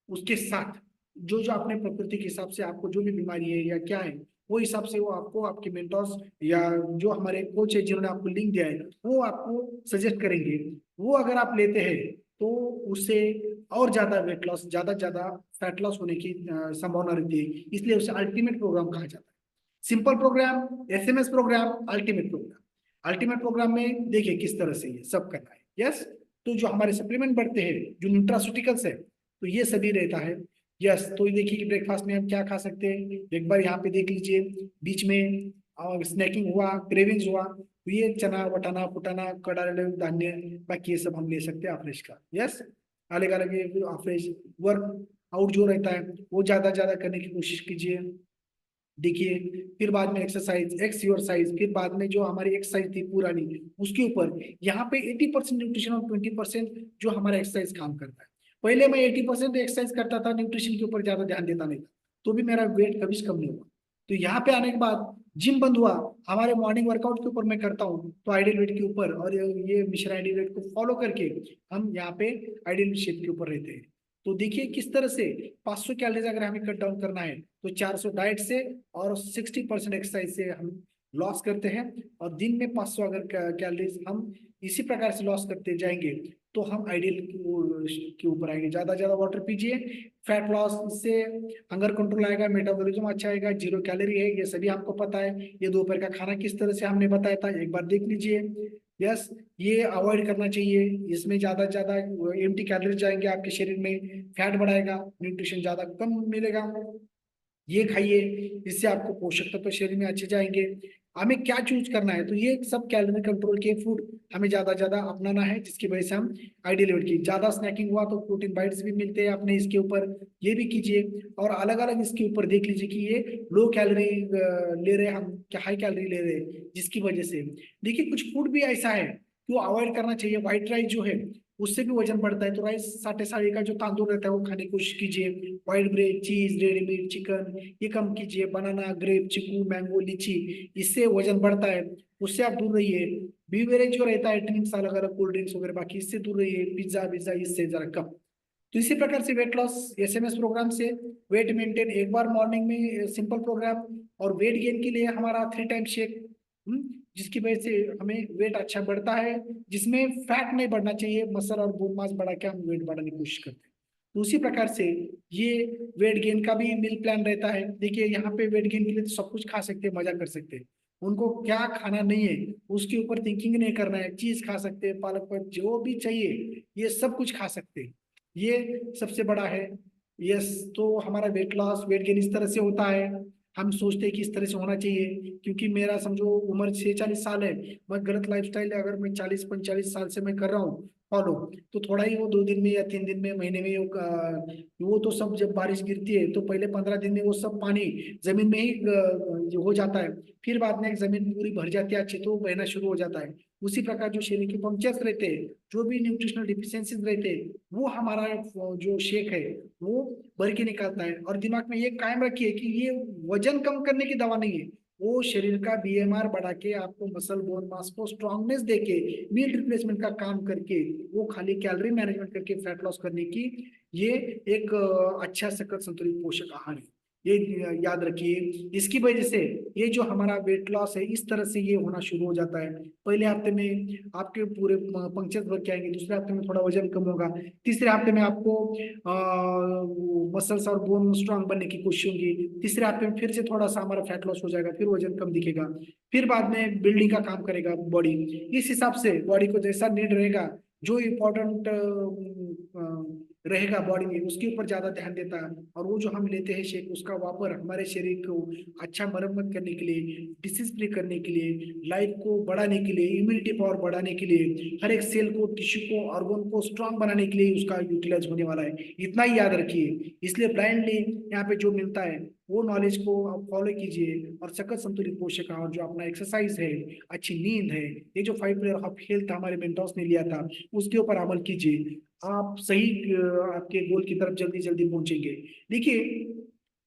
उसके साथ जो जो अपने प्रकृति के हिसाब से आपको जो भी बीमारी है या क्या है, वो हिसाब से वो आपको आपके मेंटोर्स या जो हमारे कोच है जिन्होंने आपको लिंक दिया है, वो आपको सजेस्ट करेंगे। वो अगर आप लेते हैं तो उससे और ज्यादा वेट लॉस, ज्यादा ज्यादा फैट लॉस होने की संभावना रहती है। इसलिए उसे अल्टीमेट प्रोग्राम कहा जाता है। Simple program, SMS program, ultimate program. Ultimate program में देखिए किस तरह से ये सब करना है। यस। तो जो हमारे सप्लीमेंट बढ़ते हैं, जो न्यूट्रास्यूटिकल्स है, तो ये सभी रहता है। यस। तो ये देखिए कि ब्रेकफास्ट में हम क्या खा सकते हैं, एक बार यहाँ पे देख लीजिए। बीच में स्नैकिंग हुआ, क्रेविंग्स हुआ, तो ये चना वटाना फुटाना कड़ाले धान्य, बाकी ये सब हम ले सकते हैं अफ्रेश का। यस। अलग अलग ये अफ्रेश वर्क आउट जो रहता है वो ज्यादा ज्यादा करने की कोशिश कीजिए। देखिए फिर बाद में एक्सरसाइज, एक्स योर साइज, फिर बाद में जो हमारी एक्सरसाइज थी पुरानी, उसके ऊपर यहाँ पे 80% न्यूट्रिशन और 20% जो हमारा एक्सरसाइज काम करता है। पहले मैं 80% एक्सरसाइज करता था, न्यूट्रिशन के ऊपर ज्यादा ध्यान देता नहीं था, तो भी मेरा वेट कभी कम नहीं हुआ। तो यहाँ पे आने के बाद जिम बंद हुआ, हमारे मॉर्निंग वर्कआउट के ऊपर मैं करता हूँ, तो आइडियल वेट के ऊपर, और ये मिश्रा आइडियल वेट को फॉलो करके हम यहाँ पे आइडियल शेप के ऊपर रहते हैं। तो देखिए किस तरह से 500 कैलोरीज अगर हमें कट डाउन करना है, तो 400 डाइट से और 60% एक्सरसाइज से हम लॉस करते हैं। और दिन में 500 अगर कैलोरीज हम इसी प्रकार से लॉस करते जाएंगे, तो हम आइडियल के ऊपर आएंगे। ज्यादा ज्यादा वाटर पीजिए, फैट लॉस से हंगर कंट्रोल आएगा, मेटाबॉलिज्म अच्छा आएगा, जीरो कैलोरी है, ये सभी आपको पता है। ये दोपहर का खाना किस तरह से हमने बताया था, एक बार देख लीजिए। यस। ये अवॉइड करना चाहिए, इसमें ज्यादा ज्यादा एम्प्टी कैलोरी जाएंगे आपके शरीर में, फैट बढ़ाएगा, न्यूट्रिशन ज्यादा कम मिलेगा। ये खाइए, इससे आपको पोषक तत्व शरीर में अच्छे जाएंगे। हमें क्या चूज करना है, तो ये सब कैलोरी कंट्रोल के फूड हमें ज्यादा ज्यादा अपनाना है, जिसकी वजह से हम आइडियल वेट की। ज्यादा स्नैकिंग हुआ तो प्रोटीन बाइट्स भी मिलते हैं अपने इसके ऊपर, ये भी कीजिए। और अलग अलग इसके ऊपर देख लीजिए कि ये लो कैलोरी ले रहे हैं हम, क्या हाई कैलोरी ले रहे हैं, जिसकी वजह से देखिए कुछ फूड भी ऐसा है कि वो अवॉइड करना चाहिए। व्हाइट राइस जो है उससे भी वजन बढ़ता है, तो राइस साढ़े साढ़े का जो तांदूर रहता है वो खाने की कोशिश कीजिए। व्हाइट ब्रेड, चीज, रेडी मीट, चिकन, ये कम कीजिए। बनाना, ग्रेप, चीकू, मैंगो, लीची, इससे वजन बढ़ता है, उससे आप दूर रहिए। बीवरेज जो रहता है, ड्रिंक्स, अलग अलग कोल्ड ड्रिंक्स वगैरह, बाकी इससे दूर रहिए। पिज्जा पिज्जा इससे जरा कम। तो इसी प्रकार से वेट लॉस एसएमएस प्रोग्राम से वेट मेंटेन, एक बार मॉर्निंग में सिंपल प्रोग्राम, और वेट गेन के लिए हमारा 3 टाइम शेक, जिसकी वजह से हमें वेट अच्छा बढ़ता है, जिसमें फैट नहीं बढ़ना चाहिए, मसल और बोन मास बढ़ा के हम वेट बढ़ाने की कोशिश करते हैं। तो उसी प्रकार से ये वेट गेन का भी मील प्लान रहता है। देखिए यहाँ पे वेट गेन के लिए तो सब कुछ खा सकते हैं, मजा कर सकते हैं, उनको क्या खाना नहीं है उसके ऊपर थिंकिंग नहीं करना है, चीज खा सकते हैं, पालक पर जो भी चाहिए ये सब कुछ खा सकते हैं, ये सबसे बड़ा है। यस, तो हमारा वेट लॉस वेट गेन इस तरह से होता है। हम सोचते हैं कि इस तरह से होना चाहिए, क्योंकि मेरा समझो उम्र 46 साल है, मैं गलत लाइफस्टाइल अगर मैं 40-45 साल से मैं कर रहा हूँ फॉलो, तो थोड़ा ही वो 2 दिन में या 3 दिन में महीने में वो तो सब जब बारिश गिरती है तो पहले 15 दिन में वो सब पानी जमीन में ही जो हो जाता है, फिर बाद में जमीन पूरी भर जाती है अच्छी, तो वो बहना शुरू हो जाता है। उसी प्रकार जो शरीर के पंक्चर्स रहते हैं, जो भी न्यूट्रिशनल डिफिशियंसीज रहते हैं, वो हमारा जो शेक है वो भर के निकालता है। और दिमाग में ये कायम रखिए कि ये वजन कम करने की दवा नहीं है, वो शरीर का बीएमआर बढ़ा के आपको मसल बोन मास को स्ट्रांगनेस देके मील रिप्लेसमेंट का काम करके, वो खाली कैलोरी मैनेजमेंट करके फैट लॉस करने की ये एक अच्छा सखत संतुलित पोषक आहार है। ये याद रखिए। इसकी वजह से ये जो हमारा वेट लॉस है इस तरह से ये होना शुरू हो जाता है। पहले हफ्ते में आपके पूरे पंक्चर भर के आएंगे, दूसरे हफ्ते में थोड़ा वजन कम होगा, तीसरे हफ्ते में आपको मसल्स और बोन स्ट्रांग बनने की कोशिश होगी, तीसरे हफ्ते में फिर से थोड़ा सा हमारा फैट लॉस हो जाएगा, फिर वजन कम दिखेगा, फिर बाद में बिल्डिंग का काम करेगा बॉडी। इस हिसाब से बॉडी को जैसा नीड रहेगा, जो इम्पोर्टेंट रहेगा बॉडी में उसके ऊपर ज्यादा ध्यान देता है, और वो जो हम लेते हैं शेक उसका वापर हमारे शरीर को अच्छा मरम्मत करने के लिए, डिसीज फ्री करने के लिए, लाइफ को बढ़ाने के लिए, इम्यूनिटी पावर बढ़ाने के लिए, हर एक सेल को टिश्यू को ऑर्गन को स्ट्रांग बनाने के लिए उसका यूटिलाइज होने वाला है। इतना ही याद रखिए। इसलिए ब्लाइंडली यहाँ पे जो मिलता है वो नॉलेज को आप फॉलो कीजिए, और सकल संतुलित पोषक आहार जो अपना एक्सरसाइज है, अच्छी नींद है, ये जो 5 पिलर ऑफ हेल्थ हमारे मेंटोस ने लिया था उसके ऊपर अमल कीजिए, आप सही आपके गोल की तरफ जल्दी जल्दी पहुंचेंगे। देखिए,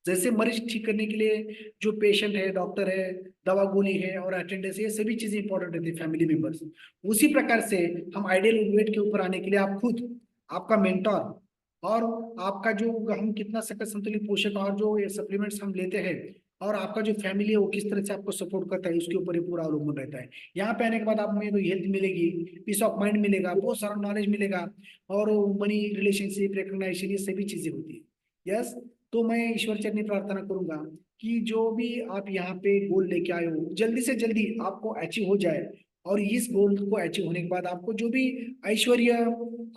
जैसे मरीज ठीक करने के लिए जो पेशेंट है, डॉक्टर है, दवा गोली है और अटेंडेंस, ये सभी चीजें इंपॉर्टेंट रहती है, फैमिली मेंबर्स। उसी प्रकार से हम आइडियल वेट के ऊपर आने के लिए आप खुद, आपका मेंटोर, और आपका जो हम कितना सकल संतुलित पोषक और जो ये सप्लीमेंट्स हम लेते हैं, और आपका जो फैमिली है वो किस तरह से आपको सपोर्ट करता है, उसके ऊपर ये पूरा अवलंबन रहता है। यहाँ पे आने के बाद आप में तो हेल्थ मिलेगी, पीस ऑफ माइंड मिलेगा, बहुत सारा नॉलेज मिलेगा, और मनी, रिलेशनशिप, रिकग्नाइजेशन, ये सभी चीजें होती है। यस, तो मैं ईश्वर चरणी प्रार्थना करूंगा कि जो भी आप यहाँ पे गोल लेके आए हो जल्दी से जल्दी आपको अचीव हो जाए, और इस गोल को अचीव होने के बाद आपको जो भी ऐश्वर्य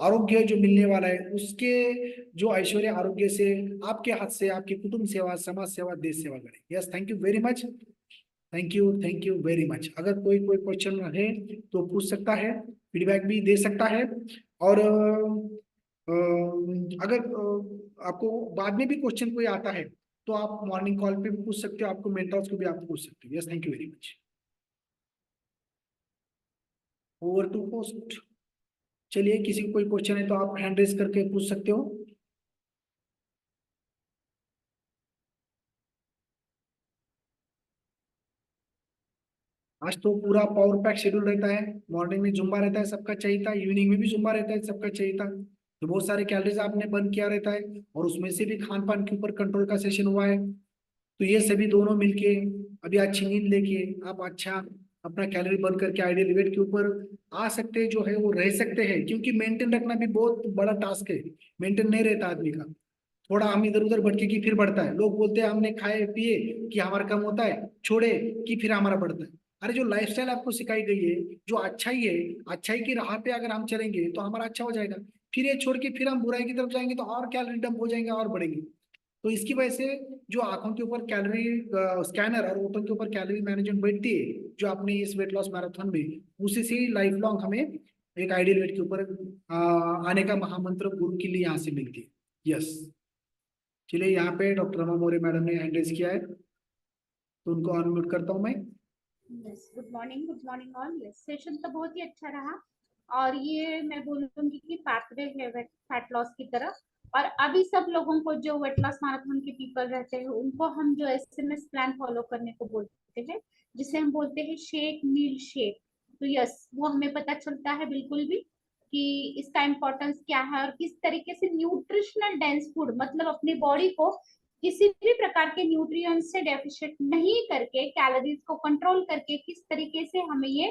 आरोग्य जो मिलने वाला है, उसके जो ऐश्वर्य आरोग्य से आपके हाथ से आपकी कुटुंब सेवा, समाज सेवा, देश सेवा करे। Yes, thank you very much. Thank you very much. अगर कोई कोई क्वेश्चन है तो पूछ सकता है, फीडबैक भी दे सकता है, और अगर आपको बाद में भी क्वेश्चन कोई आता है तो आप मॉर्निंग कॉल पे भी पूछ सकते हो, आपको मेंटर्स को भी आप पूछ सकते हो। Yes, thank you very much. Over to post. चलिए, किसी को कोई क्वेश्चन है तो आप हैंड रेस करके पूछ सकते हो। आज तो पूरा पावर पैक शेड्यूल रहता है, मॉर्निंग में जुम्बा रहता है सबका चाहिए था, इवनिंग में भी जुम्बा रहता है सबका चाहिए था, तो बहुत सारे कैलोरीज आपने बर्न किया रहता है, और उसमें से भी खान पान के ऊपर कंट्रोल का सेशन हुआ है। तो ये सभी दोनों मिलके, अभी अच्छी नींद लेके आप अच्छा अपना कैलोरी बर्न करके आइडियल वेट के ऊपर आ सकते हैं, जो है वो रह सकते हैं, क्योंकि मेंटेन रखना भी बहुत बड़ा टास्क है, मेंटेन नहीं रहता आदमी का। थोड़ा हम इधर उधर भटके कि फिर बढ़ता है, लोग बोलते हैं हमने खाए पिए कि हमारा कम होता है, छोड़े कि फिर हमारा बढ़ता है। अरे जो लाइफस्टाइल आपको सिखाई गई है, जो अच्छाई है, अच्छाई की राह पे अगर हम चलेंगे तो हमारा अच्छा हो जाएगा। फिर ये छोड़ के फिर हम बुराई की तरफ जाएंगे तो और कैलोरी डंप हो जाएंगे और बढ़ेंगे। तो इसकी वजह से जो आंखों के ऊपर कैलोरी स्कैनर और ओटो के ऊपर कैलोरी मैनेजमेंट बैठती है, जो आपने इस वेट लॉस मैराथन में, उसी से ही लाइफ लॉन्ग हमें एक आइडियल वेट के ऊपर आने का महामंत्र गुरु के लिए यहाँ से मिलती है। यस, चलिए, यहाँ पे डॉक्टर रमा मौर्य मैडम ने हैंड रेज किया है, तो उनको अनम्यूट करता हूँ मैं। Yes, good morning all. Yes, session तो बहुत ही अच्छा रहा, और ये मैं बोलूंगी कि पाथवे है फैट लॉस की तरफ। और अभी सब लोगों को जो वेट लॉस मैराथन के पीपल रहते हैं उनको हम जो एसएमएस प्लान फॉलो करने को बोलते हैं, जिसे हम बोलते हैं शेक मील शेक। तो यस, वो हमें पता चलता है बिल्कुल भी कि इसका इम्पोर्टेंस क्या है, और किस तरीके से न्यूट्रिशनल डेंस फूड, मतलब अपनी बॉडी को किसी भी प्रकार के न्यूट्रिएंट्स से डेफिशिएट नहीं करके, कैलोरीज को कंट्रोल करके किस तरीके से हमें ये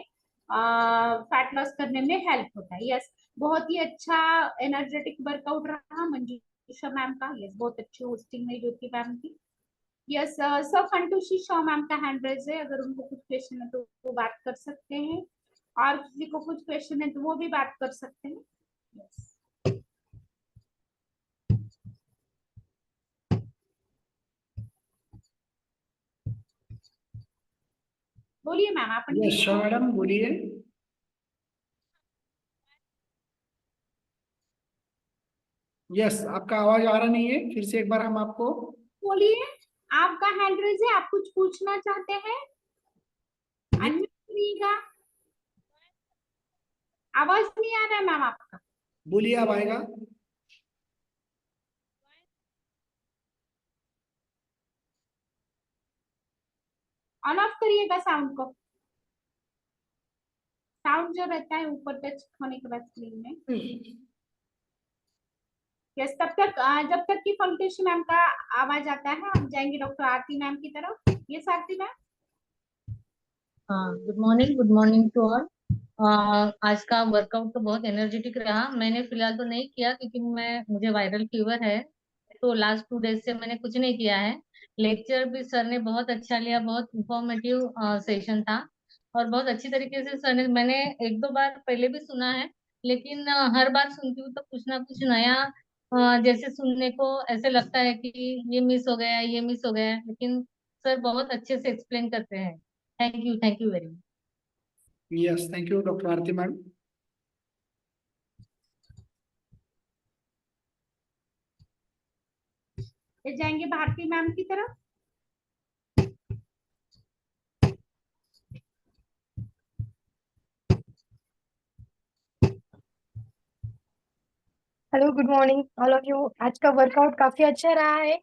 फैट लॉस करने में हेल्प होता है। यस, बहुत ही अच्छा एनर्जेटिक वर्कआउट रहा मंजूषा मैम का। यस, बहुत अच्छी होस्टिंग है ज्योति मैम की। यस सर, फंटूशी शो मैम का हैंड रेज है, अगर उनको कुछ क्वेश्चन है तो वो बात कर सकते हैं, और किसी को कुछ क्वेश्चन है तो वो भी बात कर सकते हैं। यस, बोलिए मैम, आप यस unmute शो हो। मैडम बोलिए। यस, आपका आवाज आ रहा नहीं है, फिर से एक बार हम आपको। बोलिए, आपका हैंड रेज है, आप कुछ पूछना चाहते हैं, अनम्यूट करिएगा। आवाज नहीं आ रहा है मैम आपका। बोलिए, अब आएगा। ऑन ऑफ करिएगा साउंड को। साउंड जो रहता है ऊपर टच होने के बाद स्क्रीन में। यस, तब तक जब तक कि फंक्टेश मैम का आवाज आता है, हम जाएंगे डॉक्टर आरती मैम की तरफ। यस आरती मैम। हाँ, गुड मॉर्निंग टू ऑल। आज का वर्कआउट तो बहुत एनर्जेटिक रहा। मैंने फिलहाल तो नहीं किया क्योंकि मुझे वायरल फीवर है, तो लास्ट 2 डेज से मैंने कुछ नहीं किया है। लेक्चर भी सर ने बहुत अच्छा लिया, बहुत इंफॉर्मेटिव सेशन था, और बहुत अच्छी तरीके से सर ने, मैंने 1-2 बार पहले भी सुना है, लेकिन हर बार सुनती हूँ तो कुछ ना कुछ नया जैसे सुनने को ऐसे लगता है कि ये मिस हो गया, ये मिस हो गया, लेकिन सर बहुत अच्छे से एक्सप्लेन करते हैं। Thank you very much. Yes, thank you doctor Aarti ma'am. फिर जाएंगे भारती मैम की तरफ। Hello, good morning all of you. आज का वर्कआउट काफी अच्छा रहा है,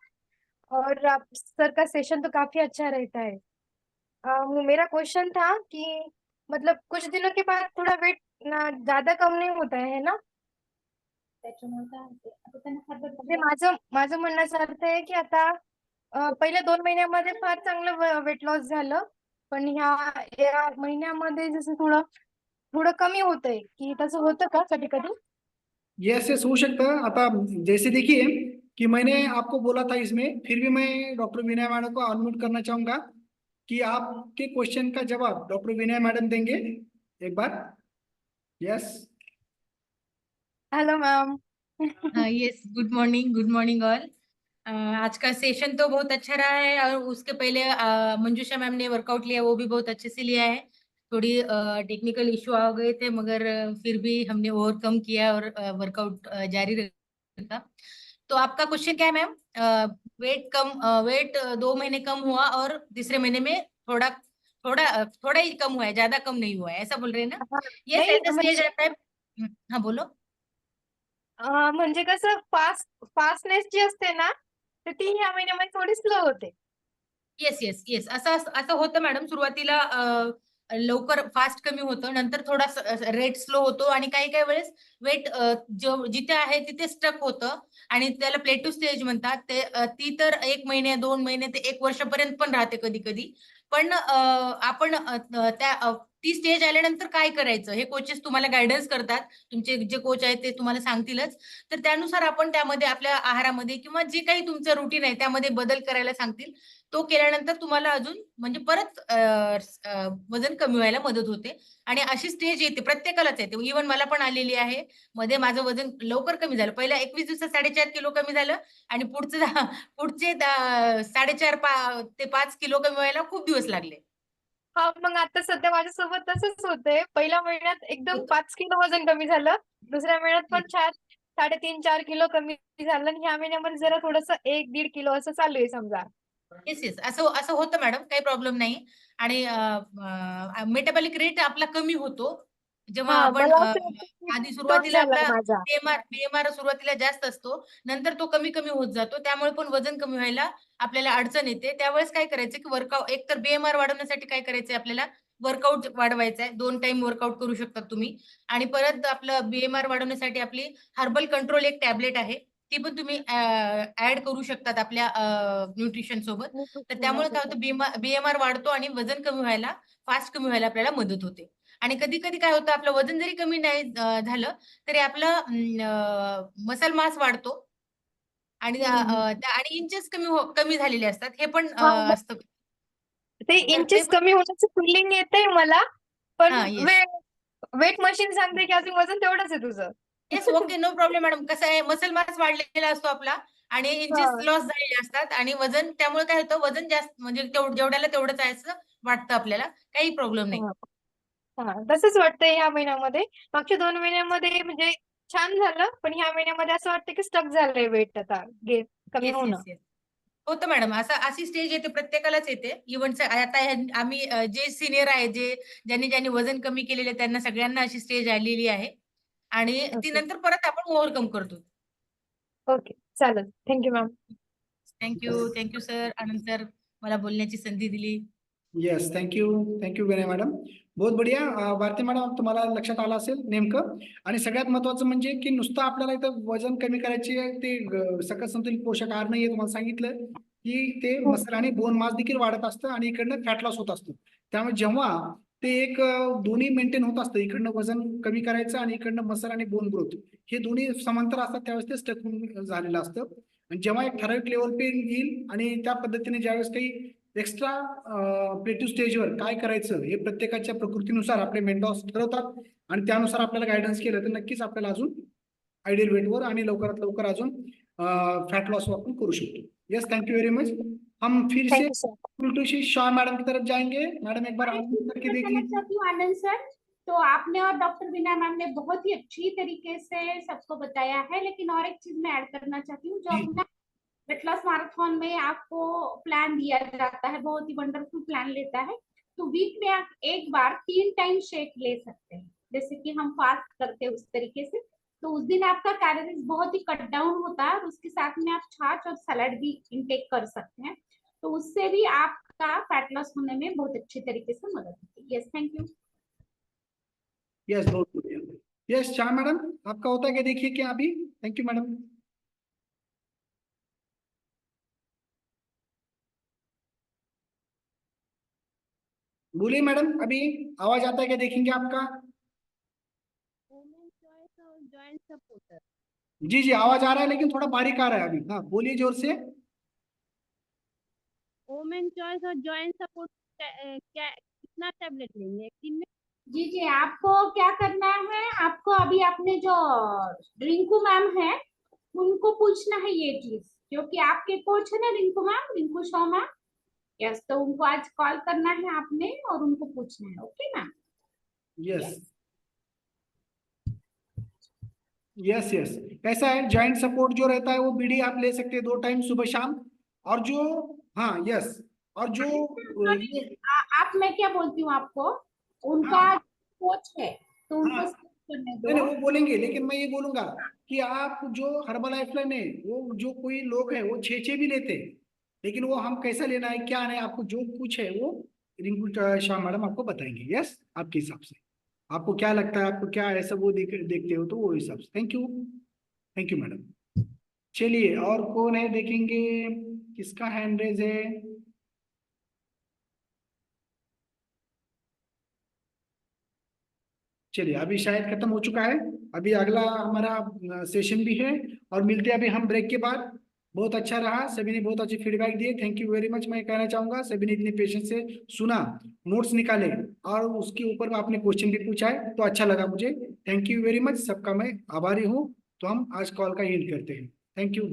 और आप सर का सेशन तो काफी अच्छा रहता है। मेरा क्वेश्चन था कि मतलब कुछ दिनों के बाद थोड़ा वेट ना ज्यादा कम नाही होत आहे ना? त्याच्यामुळे काय होते, आता त्यांना फार म्हणजे बदल माझं माझं म्हणण्याचा अर्थ आहे की आता पहिल्या 2 महिन्यामध्ये फार चांगलं वेट लॉस झालं, पण या महिन्यामध्ये जसं थोडं थोडं कमी होतंय, की तसं होतं का कधी कधी? यस यस, हो सकता है। आता जैसे देखिए कि मैंने आपको बोला था इसमें, फिर भी मैं डॉक्टर विनय मैडम को अनम्यूट करना चाहूंगा कि आपके क्वेश्चन का जवाब डॉक्टर विनय मैडम देंगे एक बार। Yes. Hello ma'am. Yes, good morning all. आज का सेशन तो बहुत अच्छा रहा है, और उसके पहले मंजूषा मैम ने वर्कआउट लिया, वो भी बहुत अच्छे से लिया है। थोड़ी टेक्निकल इश्यू आ गए थे, मगर फिर भी हमने ओवरकम किया और वर्कआउट जारी रखा। तो आपका क्वेश्चन क्या है मैम? वेट 2 महीने कम हुआ और तीसरे महीने में थोड़ा थोड़ा ही कम हुआ है, ज्यादा कम नहीं हुआ है, ऐसा बोल रहे हैं ना? हाँ, यस, नाही ऐसा स्टेज म्हणजे आता है। हाँ बोलो। म्हणजे कसं फास्टनेस जी असते ना, तर ती ह्या महिन्यामध्ये थोडी स्लो होते. येस येस येस, असं असं होतं मॅडम। सुरुवातीला लवकर फास्ट कमी होतं, नंतर थोडा रेट स्लो होतो, आणि काही काही वेळेस वेट जिथे आहे तिथे स्टक होतं, आणि त्याला प्लेटू स्टेज म्हणतात ते। ती तर 1 महिने, 2 महिने ते 1 वर्षापर्यंत पण राहते कधी कधी। पण आपण ती स्टेज आल्यानंतर काय करायचं हे कोचेस तुम्हाला गायडन्स करतात, तुमचे जे कोच आहेत ते तुम्हाला सांगतीलच। तर त्यानुसार आपण त्यामध्ये आपल्या आहारामध्ये किंवा जे काही तुमचं रुटीन आहे त्यामध्ये बदल करायला सांगतील। तो केल्यानंतर तुम्हाला अजून म्हणजे परत वजन कमी व्हायला मदत होते, आणि अशी स्टेज येते, प्रत्येकालाच येते, इव्हन मला पण आलेली आहे। मध्ये माझं वजन लवकर कमी झालं, पहिल्या 21 दिवसात 4.5 किलो कमी झालं, आणि पुढचे 4.5 ते 5 किलो कमी व्हायला खूप दिवस लागले। हा, मग आता सध्या माझ्यासोबत तसंच होतंय. पहिल्या महिन्यात एकदम 5 किलो वजन कमी झालं, दुसऱ्या महिन्यात पण 3.5-4 किलो कमी झालं, आणि ह्या महिन्यामध्ये जरा थोडंसं 1-1.5 किलो असं चालू आहे समजा. येस येस, असं असं होतं मॅडम, काही प्रॉब्लेम नाही। आणि मेटाबॉलिक रेट आपला कमी होतो जेव्हा हा, आपण मला असं वाटतं की आधी कम सुरुवातीला आपला झालाय माझा. बीएमआर सुरुवातीला जास्त असतो, नंतर तो कमी कमी होत जातो, त्यामुळे पण वजन कमी व्हायला आपल्याला अडचण येते। त्यावेळेस काय करायचं की वर्कआउट, एक तर बीएमआर वाढवण्यासाठी काय करायचंय आपल्याला, वर्कआउट वाढवायचा आहे। 2 टाइम वर्कआउट करू शकतात तुम्ही, आणि परत आपलं बीएमआर वाढवण्यासाठी आपली हर्बल कंट्रोल एक टॅबलेट आहे, ती पण तुम्ही ऍड करू शकतात आपल्या न्यूट्रिशन सोबत. तर त्यामुळे काय होतं, बीएमआर वाढतो आणि वजन कमी व्हायला, फास्ट कमी व्हायला आपल्याला मदत होते. आणि कधी कधी काय होतं, आपलं वजन जरी कमी नाही झालं तरी आपलं मसल मास वाढतो आणि आणि इंचेस कमी झालेले असतात, हे पण असतं. ते तर ते इंचेस पण कमी होण्याचं फिलिंग येते मला, पण हा येस वेट मशीन सांगते की अजून वजन तेवढंच आहे तुझं. Yes okay, no problem madam. कसं आहे, मसल मास वाढलेला असतो आपला आणि इंचेस हा लॉस झालेले असतात आणि वजन, त्यामुळे काय होतं, वजन जास्त म्हणजे जेवढ्याला तेवढंच आहे असं वाटतं आपल्याला, काही प्रॉब्लेम नाही. हा हा, तसंच वाटतंय ह्या महिन्यामध्ये. मागच्या 2 महिन्यामध्ये म्हणजे छान झालं, पण ह्या महिन्यामध्ये असं वाटतं की स्टक झालंय वेट आता कमी येस होणं. येस येस होतं मॅडम, अशी स्टेज येते, प्रत्येकालाच येते. इव्हन आता आम्ही जे सिनियर आहे, ज्यांनी ज्यांनी वजन कमी केलेले, त्यांना सगळ्यांना अशी स्टेज आलेली आहे आणि ती ओके नंतर परत आपण ओव्हरकम करतो. ओके, चालेल. Thank you ma'am. थँक्यू सर, आनंद सर, मला बोलण्याची संधी दिली. येस, थँक्यू विनय मॅडम. बहुत बढिया. भारती मॅडम, तुम्हाला लक्षात आलं असेल नेमकं. आणि सगळ्यात महत्वाचं म्हणजे की नुसतं आपल्याला इथं वजन कमी करायचे ते सकस संतुलित पोषक आहार नाहीये. तुम्हाला सांगितलं की ते मसल आणि बोन मास देखील वाढत असतं आणि इकडनं फॅट लॉस होत असतं. त्यामुळे जेव्हा ते एक दोन्ही मेंटेन होत असतं, इकडनं वजन कमी करायचं आणि इकडनं मसल आणि बोन ग्रोथ, हे दोन्ही समांतर असतात, त्यावेळेस ते स्टक झालेलं असतं. आणि जेव्हा एक ठराविक लेवल पे येईल आणि त्या पद्धतीने ज्यावेळेस काही एक्स्ट्रा प्लेटिव्ह स्टेजवर काय करायचं हे प्रत्येकाच्या प्रकृतीनुसार आपले मेंटॉर्स ठरवतात आणि त्यानुसार आपल्याला गायडन्स केलं तर नक्कीच आपल्याला अजून आयडियल वेटवर आणि लवकरात लवकर अजून फॅट लॉस आपण करू शकतो. Yes, thank you very much. हम फिर से थँक्यू सर. उल्टूशी शाह मैडम की तरफ जाएंगे. मैडम एक बार मैं आंसर करके देख करना लीजिए. चाहती हूँ आनंद सर। तो आपने और डॉक्टर बीना मैम ने बहुत ही अच्छी तरीके से सबको बताया है, लेकिन और एक चीज मैं ऐड करना चाहती हूँ, जो जी अपना वेट लॉस मैराथन में आपको प्लान दिया जाता है, बहुत ही वंडरफुल प्लान लेता है। तो वीक में आप एक बार 3 टाइम शेक ले सकते हैं, जैसे कि हम फास्ट करते हैं उस तरीके से। तो उस दिन आपका कैलोरीज बहुत ही कट डाउन होता है और उसके साथ में आप छाछ और सलाद भी इंटेक कर सकते हैं। तो उससे भी आपका फैट लॉस होने में बहुत अच्छी तरीके से मदद होती है। Yes, thank you. यस, बहुत बढ़िया. यस, शाह मैडम, आपका होता है क्या, देखिए क्या अभी. Thank you madam. बोलिए मैडम, अभी आवाज आता है क्या, देखेंगे आपका. वुमेन चॉइस और जॉइंट सपोर्टर। जी जी, आवाज आ रहा है लेकिन थोड़ा बारीक आ रहा है अभी. हाँ, बोलिए जोर से. वुमेन चॉइस और जॉइंट सपोर्ट क्या कितना टैबलेट लेंगे एक दिन में? जी जी, आपको क्या करना है, आपको अभी अपने जो रिंकू मैम है उनको पूछना है ये चीज, क्योंकि आपके कोच है ना Rinku ma'am, Rinku Shaw ma'am. Yes, तो उनको आज कॉल करना है आपने और उनको पूछना है। Okay ma'am. Yes yes yes, कैसा है, जॉइंट सपोर्ट जो रहता है वो बीडी आप ले सकते हैं 2 टाइम सुबह शाम. और जो, हाँ यस, और जो ये, आप, मैं क्या बोलती हूँ आपको, उनका हाँ कोच है तो उनको हाँ, करने नहीं नहीं, दो। वो बोलेंगे, लेकिन मैं ये बोलूंगा कि आप जो हर्बल लाइफलाइन है, वो जो कोई लोग हैं वो 6 भी लेते हैं, लेकिन वो हम कैसा लेना है क्या है, आपको जो कुछ है वो रिंकू शाह मैडम आपको बताएंगे. यस, आपके हिसाब से आपको क्या लगता है, आपको क्या ऐसा वो देखते हो तो वो हिसाब से. Thank you madam. चलिए, और कौन है देखेंगे, किसका हैंड रेज है. चलिए, अभी शायद खत्म हो चुका है. अभी अगला हमारा सेशन भी है और मिलते हैं अभी हम ब्रेक के बाद. बहुत अच्छा रहा, सभी ने बहुत अच्छे फीडबैक दिए. Thank you very much. मैं कहना चाहूंगा सभी ने इतने पेशेंस से सुना, नोट्स निकाले और उसके ऊपर आपने क्वेश्चन भी पूछा है, तो अच्छा लगा मुझे. थैंक यू वेरी मच, सबका मैं आभारी हूँ. तो हम आज कॉल का एंड करते हैं. Thank you.